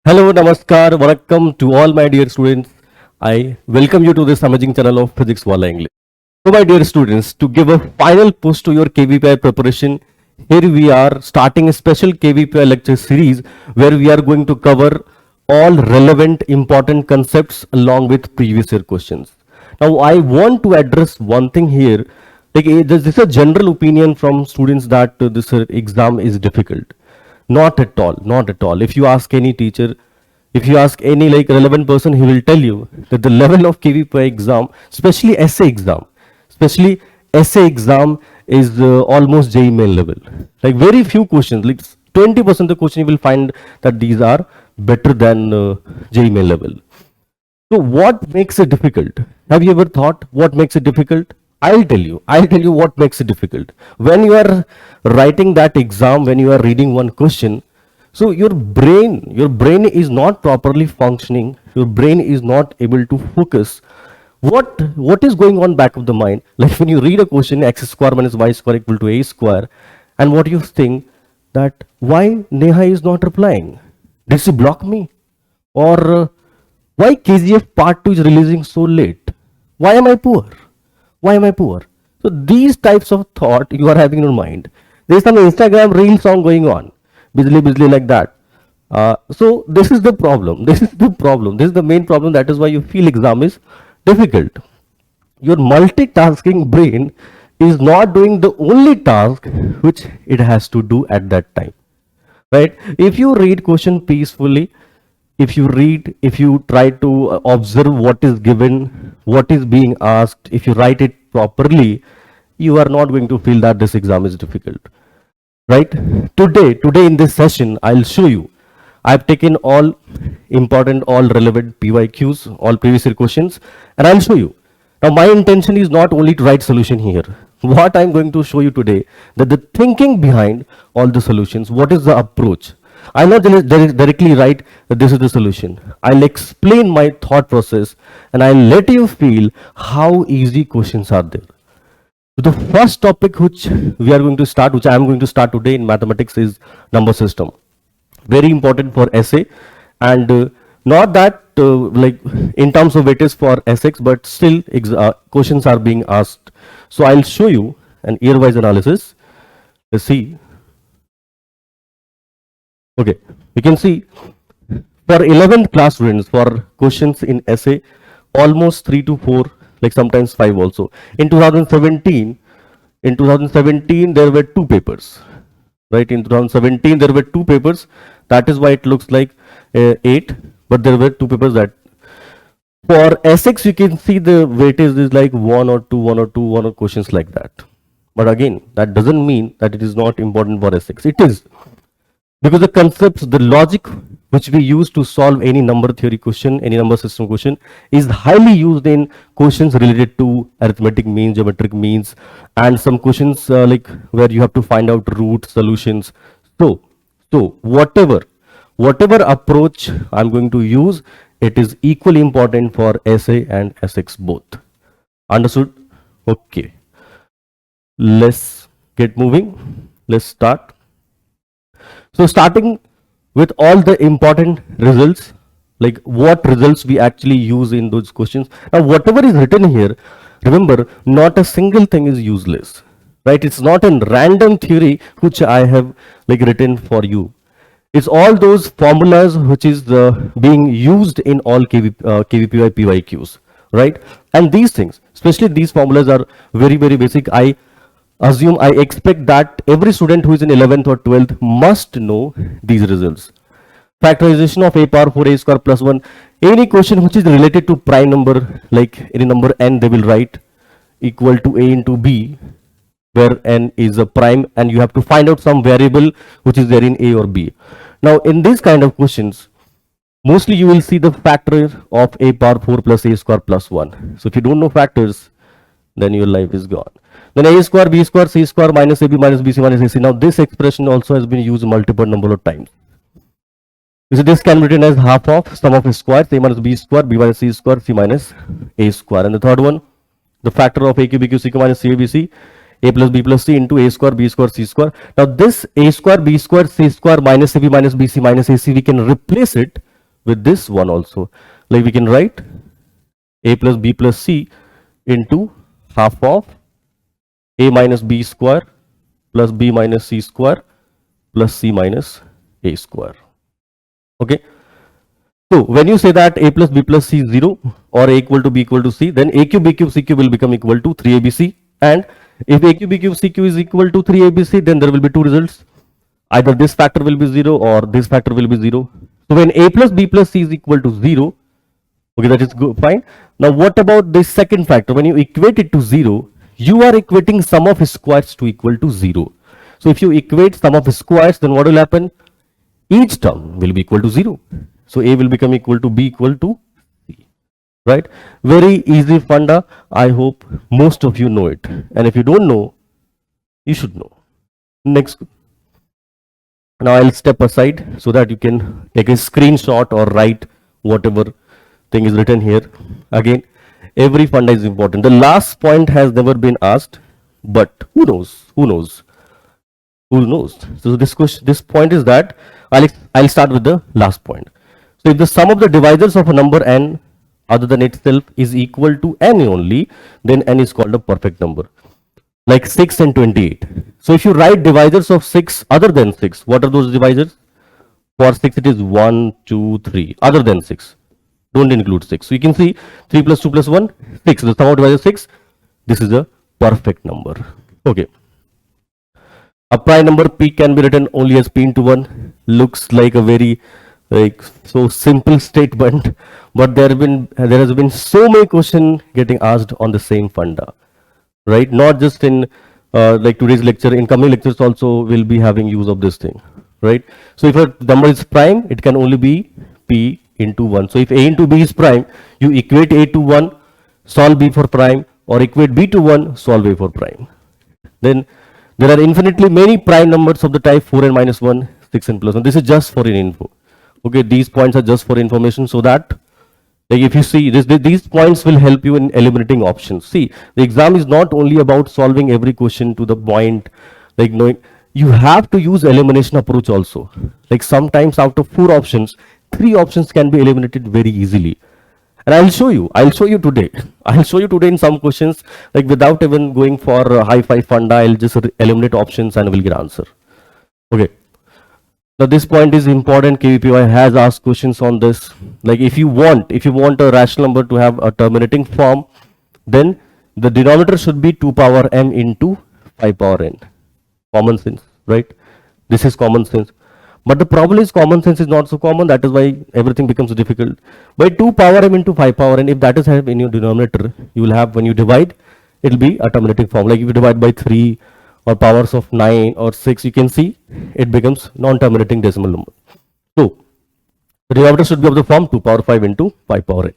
Hello, Namaskar, Vanakkam to all my dear students. I welcome you to this amazing channel of Physics Wala English. So, my dear students, to give a final push to your KVPI preparation, here we are starting a special KVPI lecture series where we are going to cover all relevant important concepts along with previous year questions. Now, I want to address one thing here. Like, this is a general opinion from students that this exam is difficult. Not at all, not at all. If you ask any teacher, if you ask any like relevant person, he will tell you that the level of KVPI exam, especially essay exam is almost JEE main level. Like very few questions, like 20% of the question you will find that these are better than JEE main level. So what makes it difficult? Have you ever thought what makes it difficult? I'll tell you what makes it difficult. When you are writing that exam, when you are reading one question, so your brain is not properly functioning. Your brain is not able to focus. What is going on back of the mind? Like when you read a question, x square minus y square equal to a square, and what you think that why Neha is not replying? Did she block me? Or why KGF part 2 is releasing so late? Why am I poor? Why am I poor? So these types of thought you are having in your mind. There is some Instagram reel song going on, busy like that. So this is the problem. This is the problem. This is the main problem. That is why you feel exam is difficult. Your multitasking brain is not doing the only task which it has to do at that time. Right? If you read question peacefully, if you try to observe what is given, what is being asked, if you write it properly, you are not going to feel that this exam is difficult. Right? Today in this session, I'll show you. I've taken all important, all relevant PYQs, all previous year questions, and I'll show you. Now, my intention is not only to write solution here. What I'm going to show you today, that the thinking behind all the solutions, what is the approach? I'll not directly write that this is the solution. I'll explain my thought process and I'll let you feel how easy questions are there. So the first topic which we are going to start, which I am going to start today in mathematics, is number system. Very important for essay, and not that like in terms of weightage for SX, but still questions are being asked. So I'll show you an year-wise analysis. Let's see. Okay, you can see for 11th class students, for questions in essay, almost 3 to 4, like sometimes 5 also. In 2017, there were 2 papers. Right, in 2017 there were 2 papers. That is why it looks like 8, but there were 2 papers. That for SX you can see the weightage is like 1 or 2 questions like that. But again, that doesn't mean that it is not important for SX. It is, because the concepts, the logic which we use to solve any number theory question, any number system question, is highly used in questions related to arithmetic means, geometric means, and some questions like where you have to find out root solutions. So whatever approach I'm going to use, it is equally important for essay and SX both. Understood? Okay. Let's get moving. Let's start. So starting with all the important results, like what results we actually use in those questions. Now whatever is written here, remember, not a single thing is useless, right? It's not a random theory which I have like written for you. It's all those formulas which is being used in all KVPI PYQs, right? And these things, especially these formulas, are very basic. I expect that every student who is in 11th or 12th must know these results. Factorization of a power 4a square plus 1. Any question which is related to prime number, like any number n, they will write equal to a into b, where n is a prime, and you have to find out some variable which is there in a or b. Now in these kind of questions, mostly you will see the factor of a power 4 plus a square plus 1. So if you don't know factors, then your life is gone. Then a square, b square, c square minus ab minus bc minus ac. Now this expression also has been used multiple number of times. So this can be written as half of sum of squares, a minus b square, b minus c square, c minus a square. And the third one, the factor of a q, b q, c q minus c a b c, a plus b plus c into a square, b square, c square. Now this a square, b square, c square minus ab minus bc minus ac, we can replace it with this one also. Like we can write a plus b plus c into half of a minus b square plus b minus c square plus c minus a square. Okay. So when you say that a plus b plus c is 0 or a equal to b equal to c, then a cube b cube c cube will become equal to 3abc. And if a cube b cube c cube is equal to 3abc, then there will be two results. Either this factor will be 0 or this factor will be 0. So when a plus b plus c is equal to 0, okay, that is good, fine. Now what about this second factor? When you equate it to 0, you are equating sum of squares to equal to 0. So if you equate sum of squares, then what will happen? Each term will be equal to 0. So a will become equal to b equal to c, right? Very easy funda. I hope most of you know it. And if you don't know, you should know. Next. Now I'll step aside so that you can take a screenshot or write whatever thing is written here. Again, every funda is important. The last point has never been asked, but who knows? Who knows? Who knows? So this point is that I'll start with the last point. So if the sum of the divisors of a number n other than itself is equal to n only, then n is called a perfect number. Like 6 and 28. So if you write divisors of 6 other than 6, what are those divisors? For 6 it is 1, 2, 3 other than 6. Don't include 6. So you can see 3 plus 2 plus 1, 6. The sum of divisors 6. This is a perfect number. Okay. A prime number p can be written only as p into 1. Looks like a very so simple statement, but there has been so many questions getting asked on the same funda, right? Not just in like today's lecture, in coming lectures also we'll be having use of this thing, right? So if a number is prime, it can only be p into 1. So if a into b is prime, you equate a to 1, solve b for prime, or equate b to 1, solve a for prime. Then there are infinitely many prime numbers of the type 4 and minus 1, 6 and plus 1. This is just for an info. Okay, these points are just for information, so that like if you see this, these points will help you in eliminating options. See, the exam is not only about solving every question to the point, like knowing, you have to use elimination approach also. Like sometimes out of 4 options, 3 options can be eliminated very easily. And I'll show you today. I'll show you today in some questions, like without even going for high-fi funda, I'll just eliminate options and we'll get answer. Okay. Now this point is important. KVPY has asked questions on this. Like if you want a rational number to have a terminating form, then the denominator should be 2 power m into 5 power n. Common sense, right? This is common sense. But the problem is common sense is not so common. That is why everything becomes difficult. By 2 power m into 5 power n, if that is have in your denominator, you will have, when you divide, it will be a terminating form. Like if you divide by 3 or powers of 9 or 6, you can see it becomes non-terminating decimal number. So the denominator should be of the form 2 power 5 into 5 power n.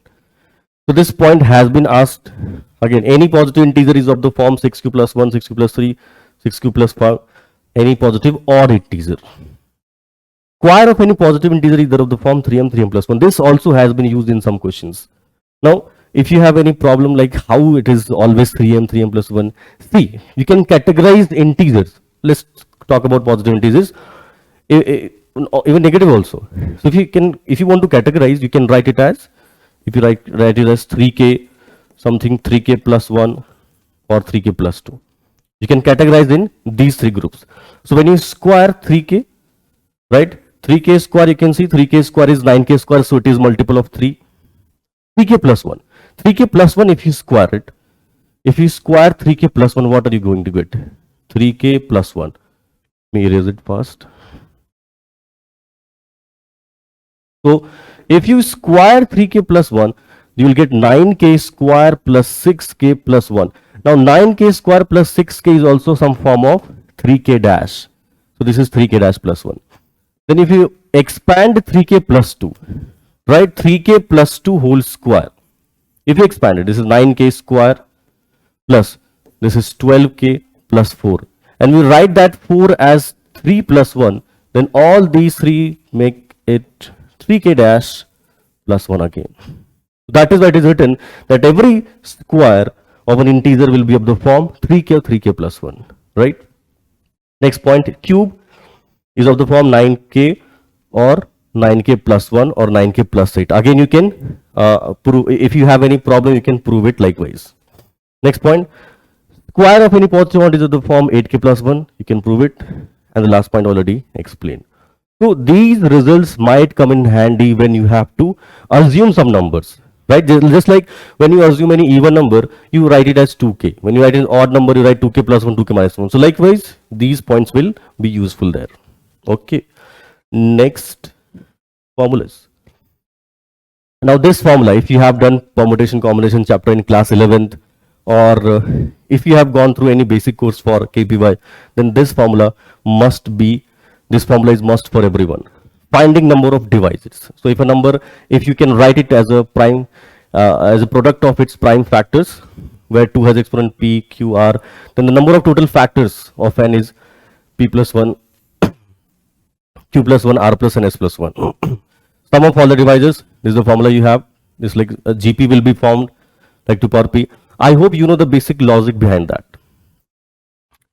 So this point has been asked. Again, any positive integer is of the form 6q plus 1, 6q plus 3, 6q plus 5, any positive or integer. Square of any positive integer is either of the form 3m, 3m plus 1. This also has been used in some questions. Now, if you have any problem like how it is always 3m, 3m plus 1, see, you can categorize integers. Let's talk about positive integers, even negative also. So if you want to categorize, you can write it as, if you write it as 3k, something 3k plus 1 or 3k plus 2. You can categorize in these 3 groups. So when you square 3k, right, 3k square, you can see 3k square is 9k square, so it is multiple of 3. 3k plus 1. 3k plus 1, if you square it, if you square 3k plus 1, what are you going to get? 3k plus 1. Let me erase it first. So if you square 3k plus 1, you will get 9k square plus 6k plus 1. Now 9k square plus 6k is also some form of 3k dash. So this is 3k dash plus 1. Then if you expand 3k plus 2, right, 3k plus 2 whole square. If you expand it, this is 9k square plus, this is 12k plus 4. And we write that 4 as 3 plus 1, then all these 3 make it 3k dash plus 1 again. That is why it is written that every square of an integer will be of the form 3k or 3k plus 1, right? Next point, cube is of the form 9k or 9k plus 1 or 9k plus 8. Again, you can prove, if you have any problem, you can prove it likewise. Next point, square of any positive odd is of the form 8k plus 1, you can prove it. And the last point already explained. So these results might come in handy when you have to assume some numbers, right? Just like when you assume any even number, you write it as 2k. When you write an odd number, you write 2k plus 1, 2k minus 1. So likewise, these points will be useful there. Okay. Next, formulas. Now this formula, if you have done permutation combination chapter in class 11th, or if you have gone through any basic course for KPY, then this formula is must for everyone. Finding number of divisors. So if a number, if you can write it as a prime, as a product of its prime factors, where 2 has exponent p, q, r, then the number of total factors of n is p plus 1, q plus 1, r plus, and s plus 1. Sum of all the divisors, this is the formula you have. This like a GP will be formed like 2 power p. I hope you know the basic logic behind that.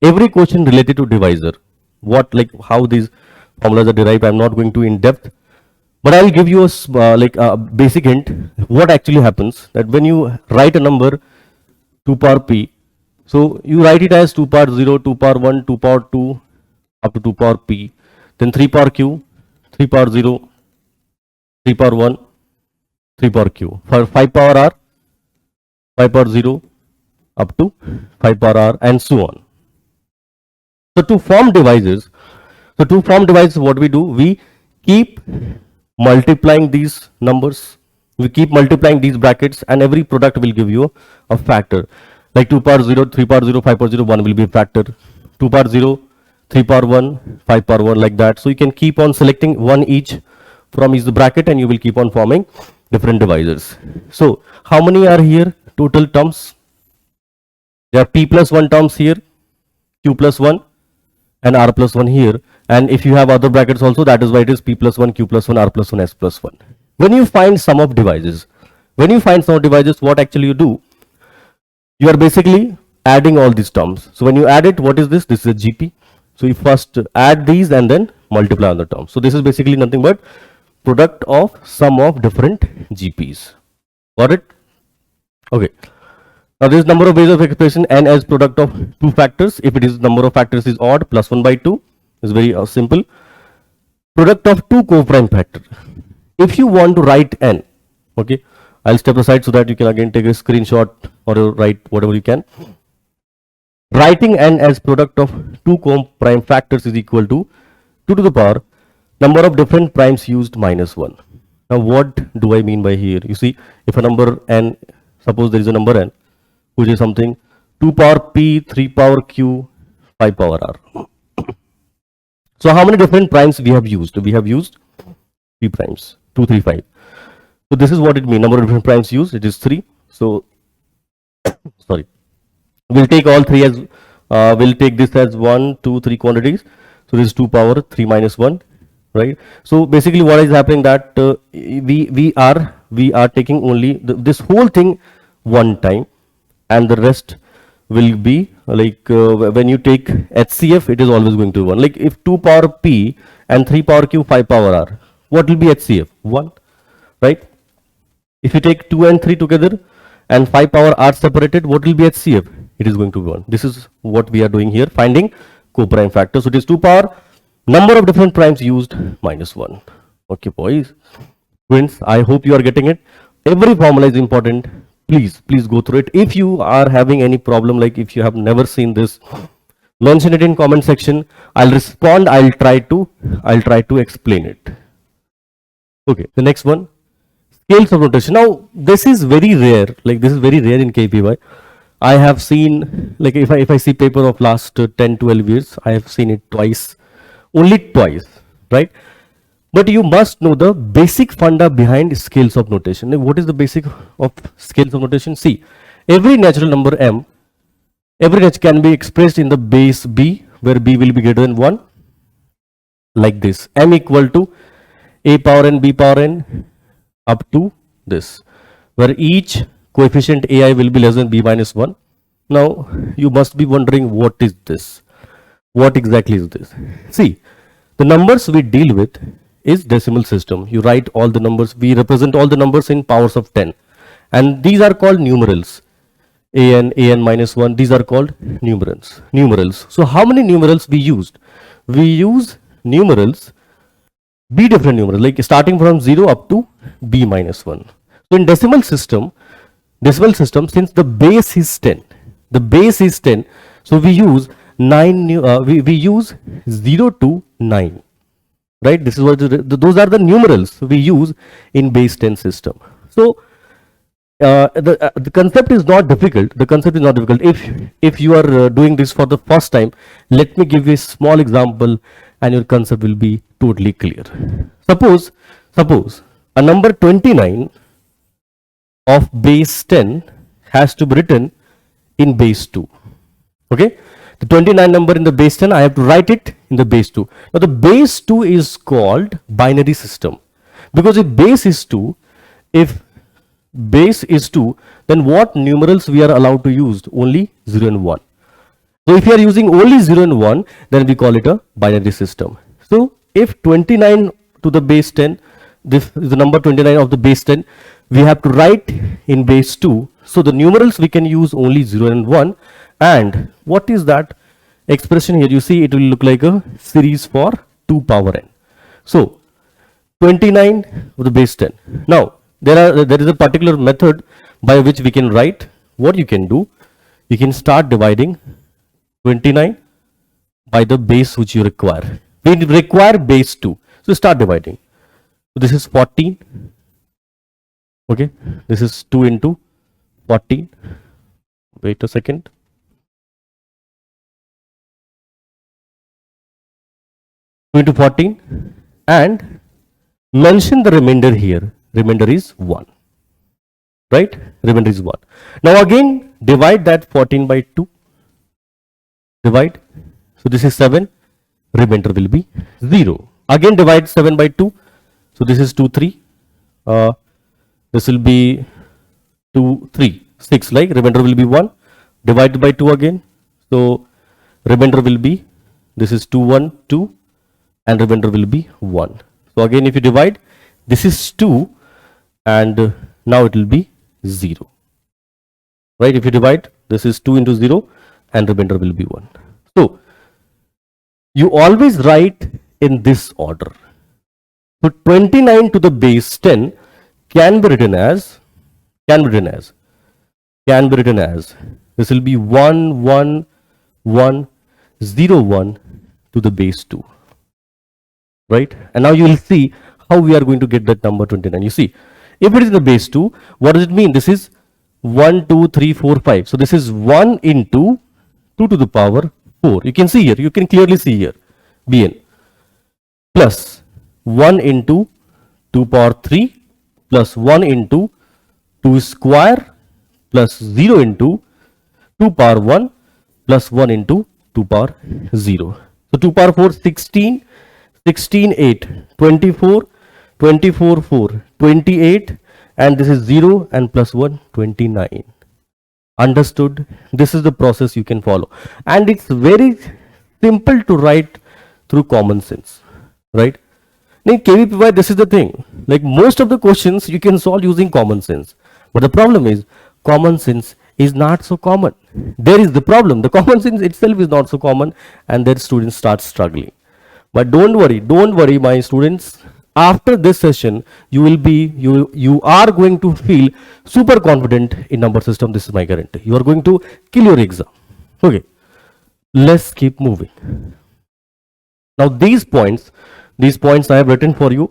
Every question related to divisor, how these formulas are derived, I'm not going to in depth, but I will give you a basic hint. What actually happens that when you write a number 2 power p, so you write it as 2 power 0, 2 power 1, 2 power 2, up to 2 power p, then 3 power q, 3 power 0, 3 power 1, 3 power q. For 5 power r, 5 power 0 up to 5 power r, and so on. So to form divisors, what we do, we keep multiplying these numbers, we keep multiplying these brackets, and every product will give you a factor. Like 2 power 0, 3 power 0, 5 power 0, 1 will be a factor. 2 power 0, 3 power 1, 5 power 1, like that. So you can keep on selecting one each from each bracket, and you will keep on forming different divisors. So how many are here? Total terms, there are p plus 1 terms here, q plus 1, and r plus 1 here. And if you have other brackets also, that is why it is p plus 1, q plus 1, r plus 1, s plus 1. When you find sum of divisors, what actually you do? You are basically adding all these terms. So when you add it, what is this? This is a GP. So you first add these and then multiply on the terms. So this is basically nothing but product of sum of different GPs. Got it? Okay. Now there is number of ways of expression n as product of two factors. If it is number of factors is odd, plus 1 by 2 is very simple. Product of two co-prime factor. If you want to write n, okay, I'll step aside so that you can again take a screenshot or write whatever you can. Writing n as product of two co-prime factors is equal to 2 to the power number of different primes used minus 1. Now what do I mean by here? You see, if a number n, suppose there is a number n, which is something 2 power p, 3 power q, 5 power r. So how many different primes we have used? We have used 3 primes, 2, 3, 5. So this is what it means, number of different primes used, it is 3. So sorry, we'll take all 3 as, we'll take this as 1, 2, 3 quantities. So this is 2 power 3 minus 1, right? So basically what is happening that we are taking only this whole thing one time, and the rest will be like when you take HCF, it is always going to be 1. Like if 2 power p and 3 power q, 5 power r, what will be HCF? 1, right? If you take 2 and 3 together and 5 power r separated, what will be HCF? It is going to be 1. This is what we are doing here, finding co-prime factor. So it is 2 power number of different primes used minus 1. Okay, boys, friends, I hope you are getting it. Every formula is important. Please go through it. If you are having any problem, like if you have never seen this, mention it in comment section. I'll respond. I'll try to explain it. Okay, the next one, scales of notation. Now this is very rare. Like this is very rare in KPY. I have seen, like if I see paper of last 10-12 years, I have seen it twice, only twice, right? But you must know the basic funda behind scales of notation. What is the basic of scales of notation? See, every natural number m, can be expressed in the base b, where b will be greater than 1, like this. M equal to a power n, b power n, up to this, where each coefficient ai will be less than b minus 1. Now you must be wondering, what is this? What exactly is this? See, the numbers we deal with, is decimal system. You write all the numbers, we represent all the numbers in powers of 10, and these are called numerals. an minus 1, these are called numerals. So how many numerals we used? We use numerals, b different numerals, like starting from 0 up to b minus 1. So in decimal system, since the base is 10, so we use 9, we use 0 to 9, right? This is what those are the numerals we use in base 10 system. So the concept is not difficult. If you are doing this for the first time, let me give you a small example and your concept will be totally clear. Suppose a number 29 of base 10 has to be written in base 2. Okay, the 29 number in the base 10, I have to write it in the base 2. Now the base 2 is called binary system, because if base is 2, then what numerals we are allowed to use? Only 0 and 1. So if you are using only 0 and 1, then we call it a binary system. So if 29 to the base 10, this is the number 29 of the base 10, we have to write in base 2. So the numerals we can use only 0 and 1. And what is that expression here? You see, it will look like a series for 2 power n. So 29 of the base 10. Now there is a particular method by which we can write. What you can do, you can start dividing 29 by the base which you require. We require base 2, so start dividing. So this is 14. Okay, this is 2 into 14. Wait a second. Into 14 and mention the remainder here. Remainder is 1, right? Remainder is 1. Now again divide that 14 by 2. Divide. So this is 7. Remainder will be 0. Again divide 7 by 2. So this is 2, 3. This will be 2, 3, 6. Like remainder will be 1. Divided by 2 again. So remainder will be, this is 2, 1, 2. And remainder will be 1. So again if you divide, this is 2 and now it will be 0, right? If you divide, this is 2 into 0 and remainder will be 1. So you always write in this order. So 29 to the base 10 can be written as, this will be 1, 1, 1, 0, 1 to the base 2. Right? And now you will see how we are going to get that number 29. You see, if it is the base 2, what does it mean? This is 1, 2, 3, 4, 5. So this is 1 into 2 to the power 4. You can see here, you can clearly see here, Bn, plus 1 into 2 power 3 plus 1 into 2 square plus 0 into 2 power 1 plus 1 into 2 power 0. So 2 power 4, 16, 16, 8, 24, 24, 4, 28, and this is 0 and plus 1, 29. Understood? This is the process you can follow. And it's very simple to write through common sense, right? In KVPY, this is the thing. Like most of the questions you can solve using common sense. But the problem is, common sense is not so common. There is the problem. The common sense itself is not so common, and then students start struggling. But don't worry, my students. After this session, you are going to feel super confident in number system. This is my guarantee. You are going to kill your exam. Okay, let's keep moving. Now these points I have written for you.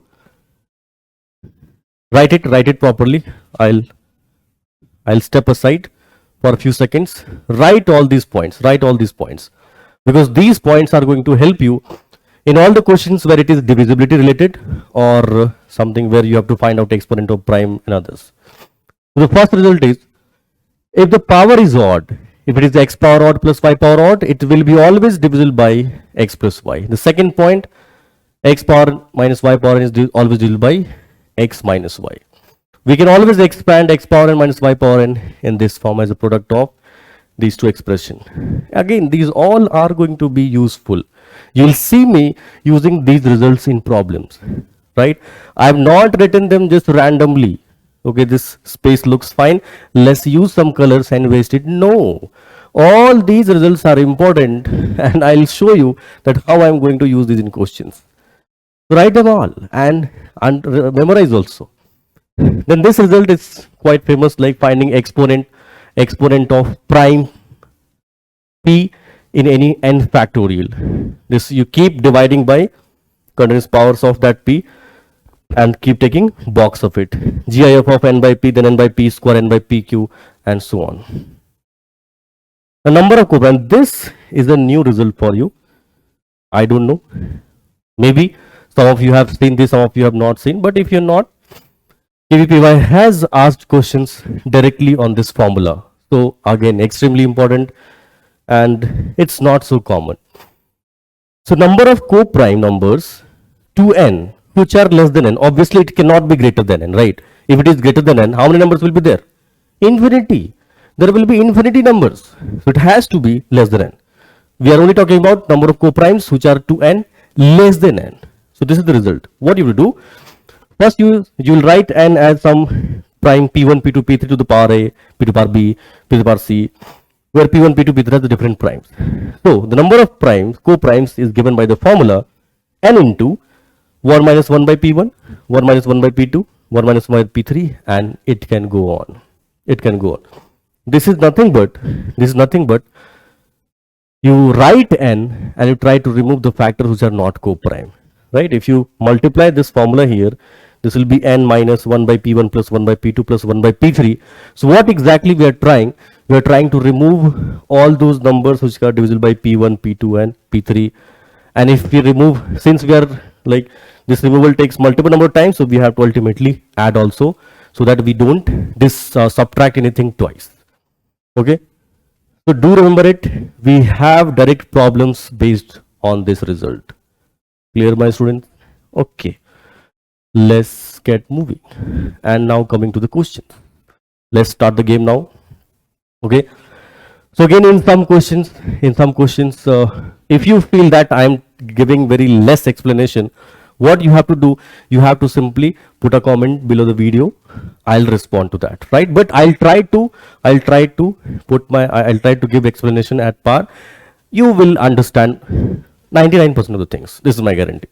Write it properly. I'll step aside for a few seconds. Write all these points, because these points are going to help you in all the questions where it is divisibility related or something where you have to find out exponent of prime and others. So the first result is, if the power is odd, if it is x power odd plus y power odd, it will be always divisible by x plus y. The second point, x power minus y power n is always divisible by x minus y. We can always expand x power n minus y power n in this form as a product of these two expressions. Again, these all are going to be useful. You will see me using these results in problems. right? I have not written them just randomly. Okay, this space looks fine. Let's use some colors and waste it. No, all these results are important, and I'll show you that how I'm going to use these in questions. Write them all and memorize also. Then this result is quite famous, like finding exponent of prime p in any n factorial. This you keep dividing by continuous powers of that p and keep taking box of it. GIF of n by p, then n by p square, n by pq, and so on. The number of coprimes. This is a new result for you. I don't know. Maybe some of you have seen this, some of you have not seen. But if you're not, KVPY has asked questions directly on this formula. So again, extremely important, and it's not so common. So number of coprime numbers to n which are less than n. Obviously, it cannot be greater than n, right? If it is greater than n, how many numbers will be there? Infinity. There will be infinity numbers. So it has to be less than n. We are only talking about number of coprimes which are to n less than n. So this is the result. What you will do? First, you will write n as some prime p1, p2, p3 to the power a, p to the power b, p to the power c, where p1, p2, p3 are the different primes. So the number of primes, coprimes, is given by the formula n into 1 minus 1 by p1, 1 minus 1 by p2, 1 minus 1 by p3, and it can go on. It can go on. This is nothing but you write n and you try to remove the factors which are not coprime, right? If you multiply this formula here, this will be n minus 1 by p1 plus 1 by p2 plus 1 by p3. So what exactly we are trying? We are trying to remove all those numbers which are divisible by p1, p2, and p3. And if we remove, since we are like this removal takes multiple number of times, so we have to ultimately add also, so that we don't subtract anything twice. Okay, so do remember it. We have direct problems based on this result. Clear, my students? Okay, let's get moving. And now coming to the questions. Let's start the game now. Okay, so again, in some questions, if you feel that I am giving very less explanation, what you have to do, you have to simply put a comment below the video. I'll respond to that, right? But I'll try to give explanation at par. You will understand 99% of the things. This is my guarantee.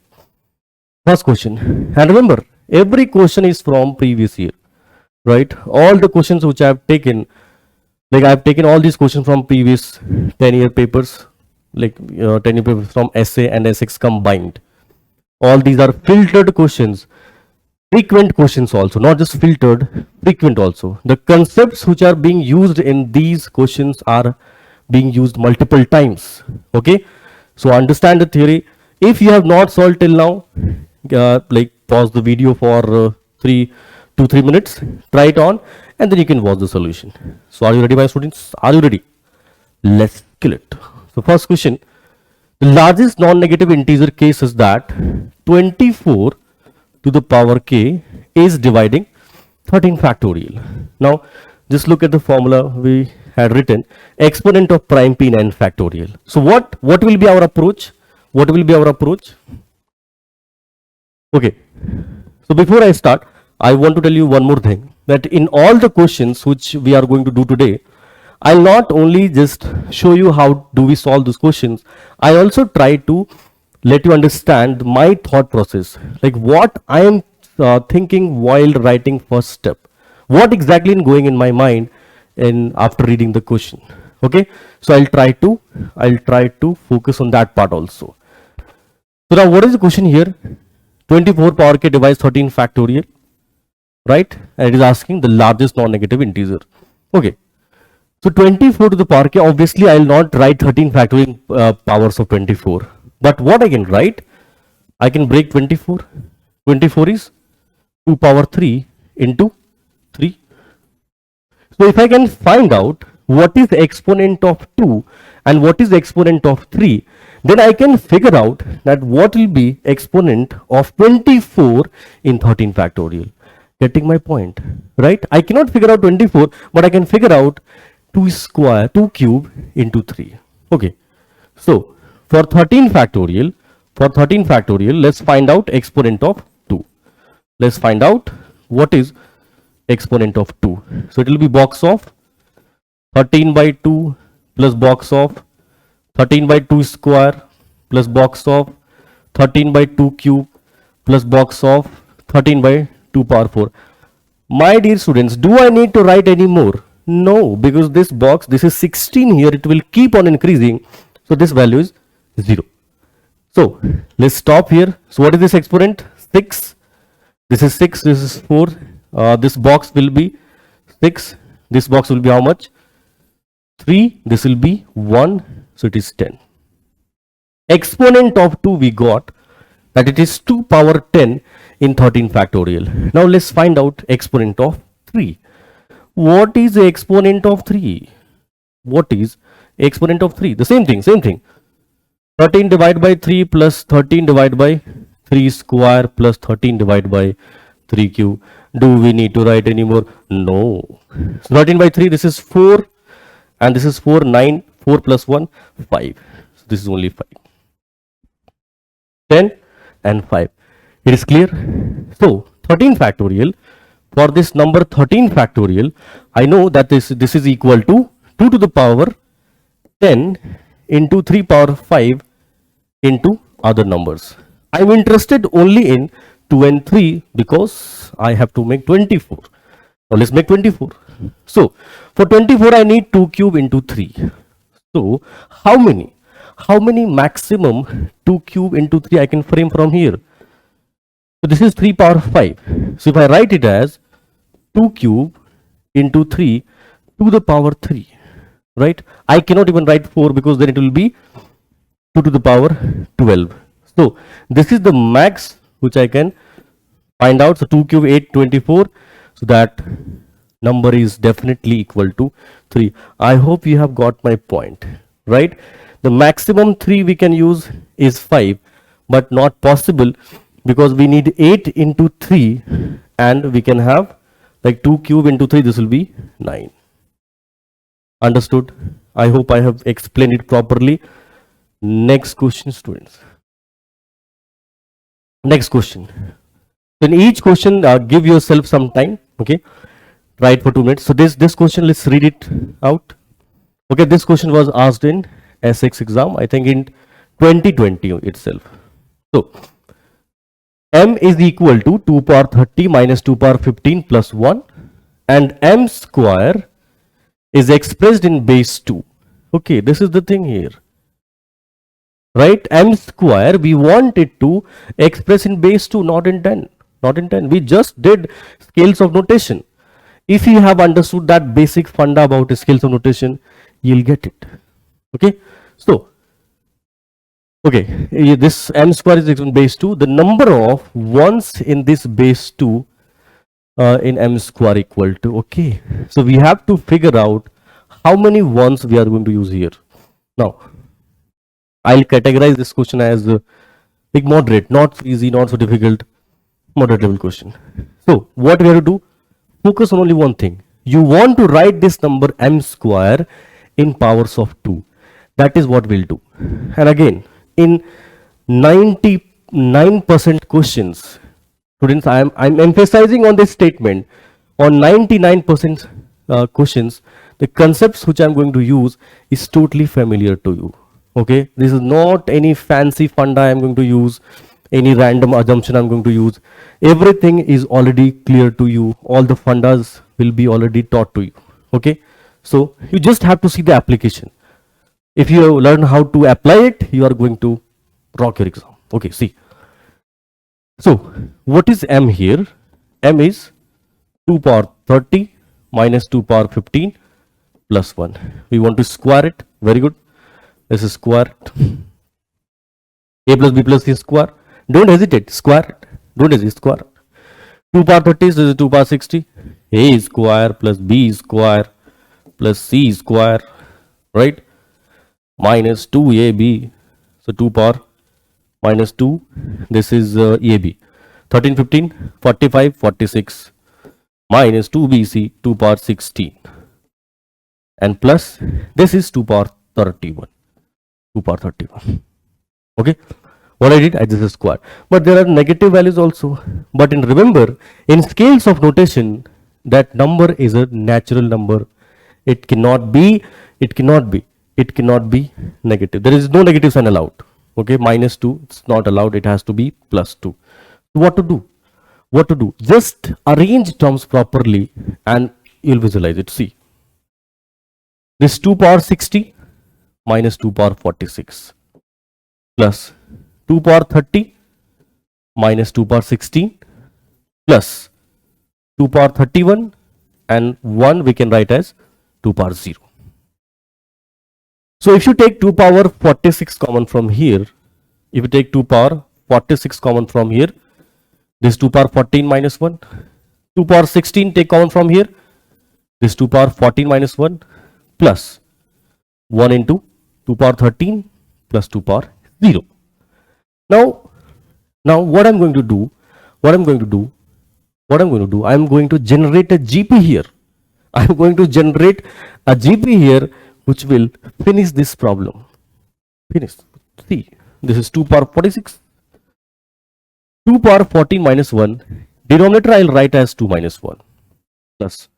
First question, and remember, every question is from previous year, right? All the questions which I have taken, like I have taken all these questions from previous 10-year papers, like 10-year papers from essay and SX combined. All these are filtered questions, frequent questions also, not just filtered, frequent also. The concepts which are being used in these questions are being used multiple times. Okay, so understand the theory. If you have not solved till now, like pause the video for 2-3 minutes, try it on, and then you can watch the solution. So are you ready, my students? Are you ready? Let's kill it. So first question, the largest non-negative integer case is that 24 to the power k is dividing 13 factorial. Now just look at the formula we had written, exponent of prime p in n factorial. So what will be our approach? What will be our approach? Okay, so before I start, I want to tell you one more thing, that in all the questions which we are going to do today, I'll not only just show you how do we solve these questions, I also try to let you understand my thought process, like what I am thinking while writing first step, what exactly is going in my mind after reading the question. Okay, so I'll try to focus on that part also. So now what is the question here? 24 power k divides 13 factorial, right? And it is asking the largest non-negative integer. Okay, so 24 to the power k, obviously I will not write 13 factorial powers of 24. But what I can write, I can break 24. 24 is 2 power 3 into 3. So if I can find out what is the exponent of 2 and what is the exponent of 3, then I can figure out that what will be exponent of 24 in 13 factorial. Getting my point, right? I cannot figure out 24, but I can figure out 2 cube into 3. Okay, so for 13 factorial, let's find out exponent of 2. Let's find out what is exponent of 2. So it will be box of 13 by 2 plus box of 13 by 2 square plus box of 13 by 2 cube plus box of 13 by 2 power 4. My dear students, do I need to write any more? No, because this box, this is 16 here, it will keep on increasing. So this value is 0. So let's stop here. So what is this exponent? 6. This is 6, this is 4. This box will be 6. This box will be how much? 3. This will be 1. So it is 10. Exponent of 2 we got, that it is 2 power 10 in 13 factorial. Now let's find out exponent of 3. What is the exponent of 3? What is exponent of 3? The same thing. 13 divided by 3 plus 13 divided by 3 square plus 13 divided by 3 cube. Do we need to write any more? No. So 13 by 3, this is 4 and this is 4, 9, 4 plus 1, 5. So this is only 5. 10 and 5. It is clear? So 13 factorial. For this number 13 factorial, I know that this is equal to 2 to the power 10 into 3 power 5 into other numbers. I am interested only in 2 and 3 because I have to make 24. Now let's make 24. So for 24 I need 2 cube into 3. So how many maximum 2 cube into 3 I can frame from here? So this is 3 power 5. So if I write it as 2 cube into 3 to the power 3, right? I cannot even write 4 because then it will be 2 to the power 12. So this is the max which I can find out. So 2 cube 8, 24. So that number is definitely equal to 3. I hope you have got my point, right? The maximum 3 we can use is 5, but not possible because we need 8 into 3 and we can have like 2 cube into 3, this will be 9. Understood? I hope I have explained it properly. Next question, students. Next question. In each question, give yourself some time. Okay, try it for 2 minutes. So this question, let's read it out. Okay, this question was asked in SX exam, I think in 2020 itself. So m is equal to 2 power 30 minus 2 power 15 plus 1 and m square is expressed in base 2. Okay, this is the thing here, right? M square we want it to express in base 2, not in 10. We just did scales of notation. If you have understood that basic funda about scales of notation, you'll get it. Okay, so okay, this m square is in base 2. The number of ones in this base 2 in m square equal to, okay, so we have to figure out how many ones we are going to use here. Now I'll categorize this question as like moderate, not easy, not so difficult, moderate level question. So what we have to do, focus on only one thing. You want to write this number m square in powers of 2. That is what we'll do. And again, in 99% questions, students, I'm emphasizing on this statement. On 99% questions, the concepts which I'm going to use is totally familiar to you. Okay, this is not any fancy funda I'm going to use, any random assumption I'm going to use. Everything is already clear to you. All the fundas will be already taught to you. Okay, so you just have to see the application. If you learn how to apply it, you are going to rock your exam. Okay, see. So what is m here? M is 2 power 30 minus 2 power 15 plus 1. We want to square it. Very good. This is square it. A plus b plus c square. Don't hesitate. Square it. Don't hesitate. Square it. 2 power 30 is 2 power 60. A square plus b square plus c square, right? Minus 2ab. So 2 power minus 2. This is ab. 13, 15, 45, 46. Minus 2bc, 2 power 16. And plus, this is 2 power 31. 2 power 31. Okay. What I did, I just squared. But there are negative values also. But remember, in scales of notation, that number is a natural number. It cannot be, it cannot be, it cannot be negative. There is no negative sign allowed. Okay, minus 2, it's not allowed. It has to be plus 2. What to do? What to do? Just arrange terms properly and you'll visualize it. See, this 2 power 60 minus 2 power 46 plus 2 power 30 minus 2 power 16 plus 2 power 31 and 1 we can write as 2 power 0. So if you take 2 power 46 common from here, if you take 2 power 46 common from here, this 2 power 14 minus 1, 2 power 16 take common from here, this 2 power 14 minus 1 plus 1 into 2 power 13 plus 2 power 0. Now what I'm going to do, I am going to generate a GP here. I'm going to generate a GP here which will finish this problem. Finish. See, this is 2 power 46. 2 power 14 minus 1. Denominator I'll write as 2 minus 1 plus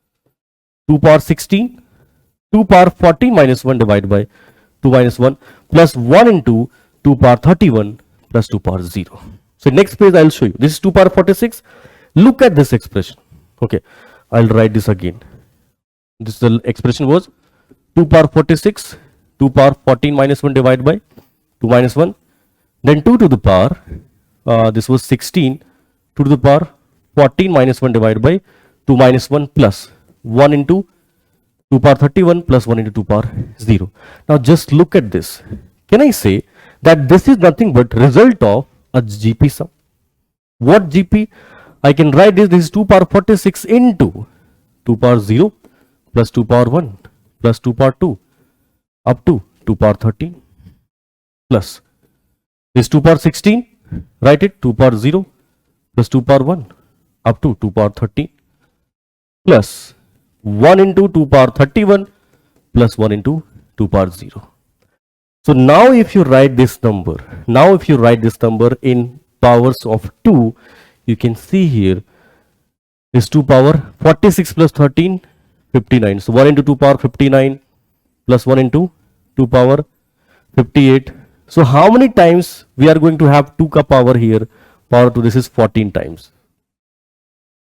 2 power 16. 2 power 14 minus 1 divided by 2 minus 1 plus 1 into 2 power 31 plus 2 power 0. So next page I'll show you. This is 2 power 46. Look at this expression. Okay, I'll write this again. This the expression was 2 power 46, 2 power 14 minus 1 divided by 2 minus 1. Then 2 to the power, this was 16, 2 to the power 14 minus 1 divided by 2 minus 1 plus 1 into 2 power 31 plus 1 into 2 power 0. Now just look at this. Can I say that this is nothing but result of a GP sum? What GP? I can write this is 2 power 46 into 2 power 0 plus 2 power 1 plus 2 power 2 up to 2 power 13 plus this 2 power 16, write it 2 power 0 plus 2 power 1 up to 2 power 13 plus 1 into 2 power 31 plus 1 into 2 power 0. So now if you write this number, in powers of 2, you can see here is 2 power 46 plus 13, 59. So 1 into 2 power 59 plus 1 into 2 power 58. So how many times we are going to have 2 ka power here? Power 2, this is 14 times.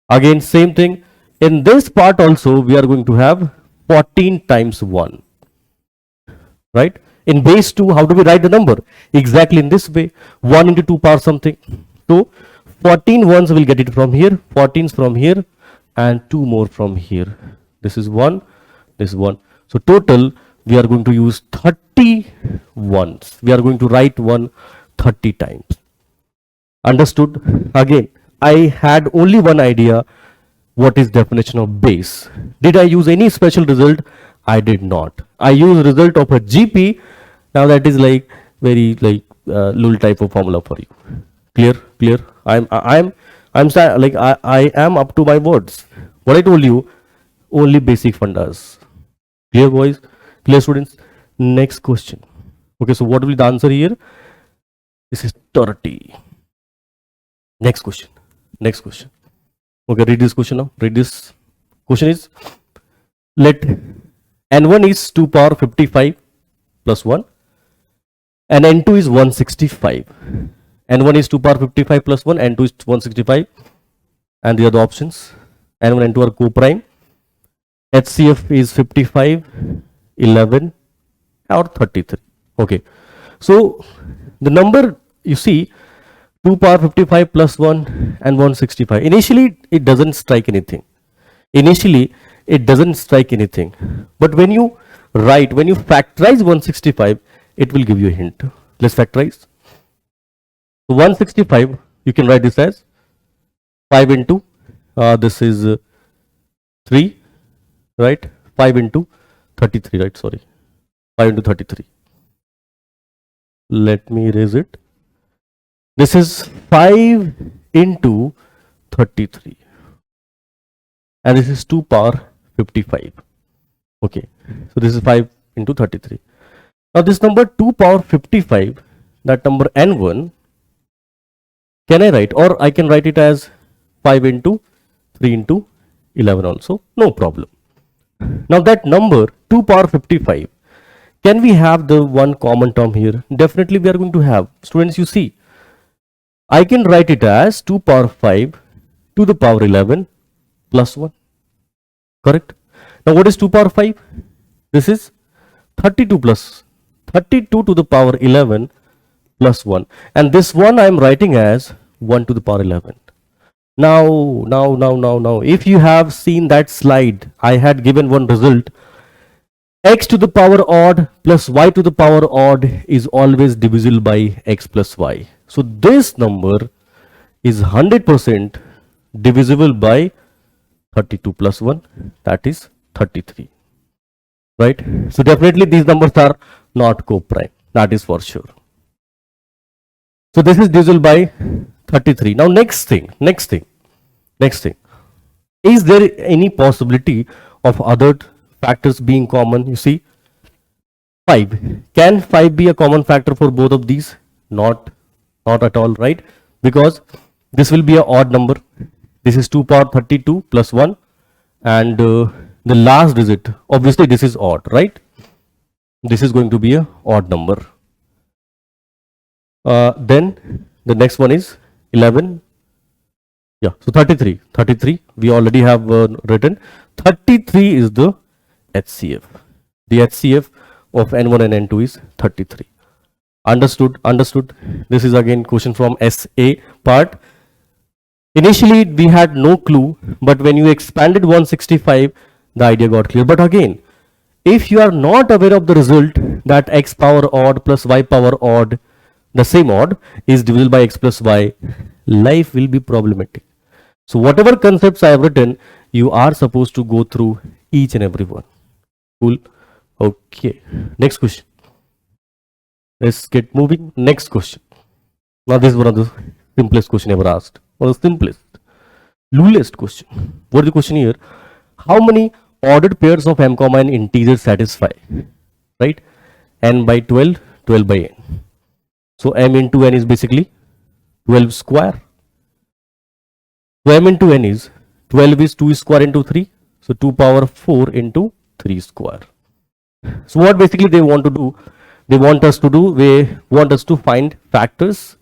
Again same thing. In this part also we are going to have 14 times 1. Right? In base 2, how do we write the number? Exactly in this way. 1 into 2 power something. So 14 ones will get it from here, 14s from here, and 2 more from here. This is 1, this is 1. So total we are going to use 30 ones. We are going to write 1 30 times. Understood? Again, I had only one idea. What is definition of base? Did I use any special result? I did not. I used result of a GP. Now that is like very little type of formula for you. Clear? I am up to my words. What I told you, only basic fundas. Clear, boys? Clear, students? Next question. Okay, so what will be the answer here? This is 30. Next question. Okay, read this question now. Read this question is, let n1 is 2 power 55 plus 1 and n2 is 165. n1 is 2 power 55 plus 1, n2 is 165, and the other options n1 and n2 are co-prime. HCF is 55, 11 or 33. Okay, so the number you see 2 power 55 plus 1 and 165. Initially it doesn't strike anything. But when you factorize 165, it will give you a hint. Let's factorize. So 165, you can write this as 5 into this is 3, right? 5 into 33, right? Sorry, 5 into 33. Let me erase it. This is 5 into 33, and this is 2 power 55. Okay, so this is 5 into 33. Now this number 2 power 55, that number n1, Can I write, or I can write it as 5 into 3 into 11 also, no problem. Now that number 2 power 55, can we have the one common term here? Definitely we are going to have. Students, you see, I can write it as 2 power 5 to the power 11 plus 1. Correct? Now what is 2 power 5? This is 32 plus 32 to the power 11 plus 1. And this one I am writing as 1 to the power 11. Now, if you have seen that slide, I had given one result. X to the power odd plus y to the power odd is always divisible by x plus y. So this number is 100% divisible by 32 plus 1, that is 33. Right? So definitely these numbers are not co-prime, that is for sure. So this is divisible by 33. Now next thing. Is there any possibility of other factors being common? You see, 5. Can 5 be a common factor for both of these? Not at all, right? Because this will be an odd number. This is 2 power 32 plus 1, and the last digit, obviously this is odd, right? This is going to be a odd number. Then the next one is 11. Yeah, so 33 we already have written. 33 is the HCF. The HCF of N1 and N2 is 33. Understood. This is again question from SA part. Initially we had no clue, but when you expanded 165, the idea got clear. But again, if you are not aware of the result that x power odd plus y power odd, the same odd, is divisible by x plus y, life will be problematic. So whatever concepts I have written, you are supposed to go through each and every one. Cool. Okay. Next question. Let's get moving. Next question. Now this is one of the simplest question ever asked. Or the simplest, lulest question. What is the question here? How many ordered pairs of m comma n integers satisfy? Right? N by 12, 12 by n. So m into n is basically 12 square. So m into n is 12 is 2 square into 3. So 2 power 4 into 3 square. So what basically they want to do? They want us to find factors,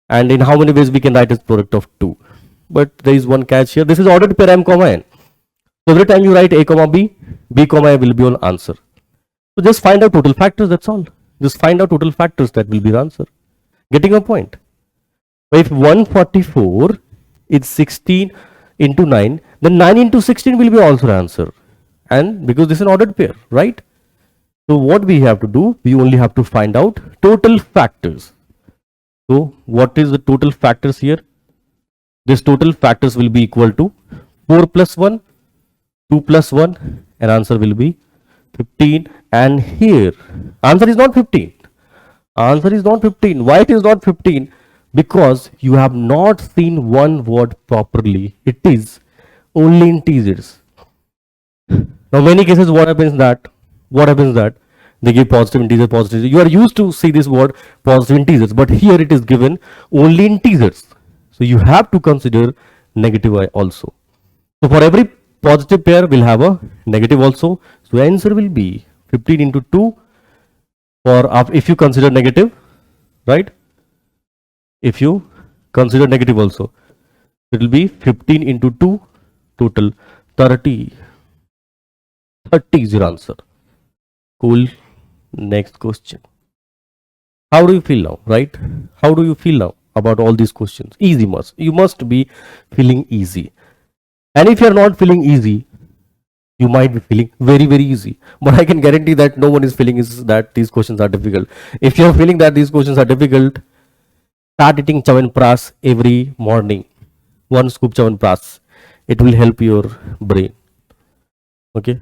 and in how many ways we can write as product of 2. But there is one catch here. This is ordered pair m comma n. So every time you write a comma b, b comma a will be your answer. So just find out total factors, that's all. Just find out total factors, that will be the answer. Getting a point? If 144 is 16 into 9, then 9 into 16 will be also the answer. And because this is an ordered pair, right? So what we have to do, we only have to find out total factors. So what is the total factors here? This total factors will be equal to 4 plus 1, 2 plus 1, and answer will be 15. And here answer is not 15. Answer is not 15. Why it is not 15? Because you have not seen one word properly. It is only integers. Now many cases what happens that they give positive integer. You are used to see this word positive integers, but here it is given only integers. So you have to consider negative also. So for every positive pair we'll have a negative also. So answer will be 15 into 2 for if you consider negative, right? If you consider negative also, it will be 15 into 2, total 30. 30 is your answer. Cool. Next question. How do you feel now, right? How do you feel now about all these questions? Easy you must be feeling easy. And if you are not feeling easy, you might be feeling very, very easy. But I can guarantee that no one is feeling that these questions are difficult. If you are feeling that these questions are difficult, start eating Chyawanprash every morning. 1 scoop Chyawanprash. It will help your brain. Okay.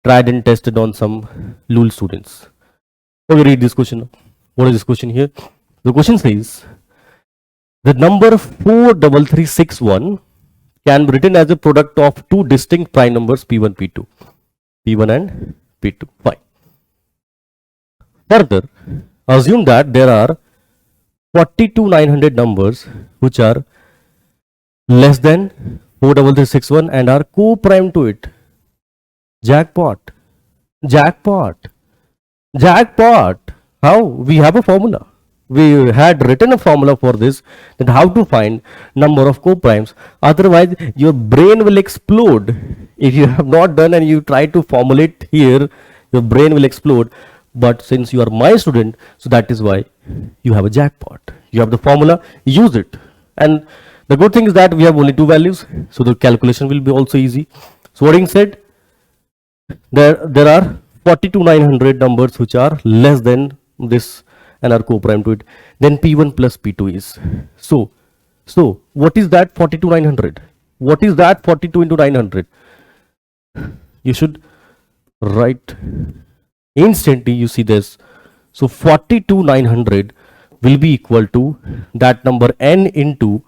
Tried and tested on some LUL students. Okay, read this question. What is this question here? The question says the number 43361 can be written as a product of two distinct prime numbers P1, P2. P1 and P2. Fine. Further, assume that there are 42,900 numbers which are less than 43361 and are co-prime to it. Jackpot. Jackpot. Jackpot. How? We have a formula. We had written a formula for this, that how to find number of co-primes. Otherwise, your brain will explode. If you have not done and you try to formulate here, your brain will explode. But since you are my student, so that is why you have a jackpot. You have the formula, use it. And the good thing is that we have only two values, so the calculation will be also easy. So what being said, there are 42,900 numbers which are less than this and are co-prime to it. Then P1 plus P2 is. So what is that 42,900? What is that 42 into 900? You should write instantly, you see this. So 42,900 will be equal to that number n into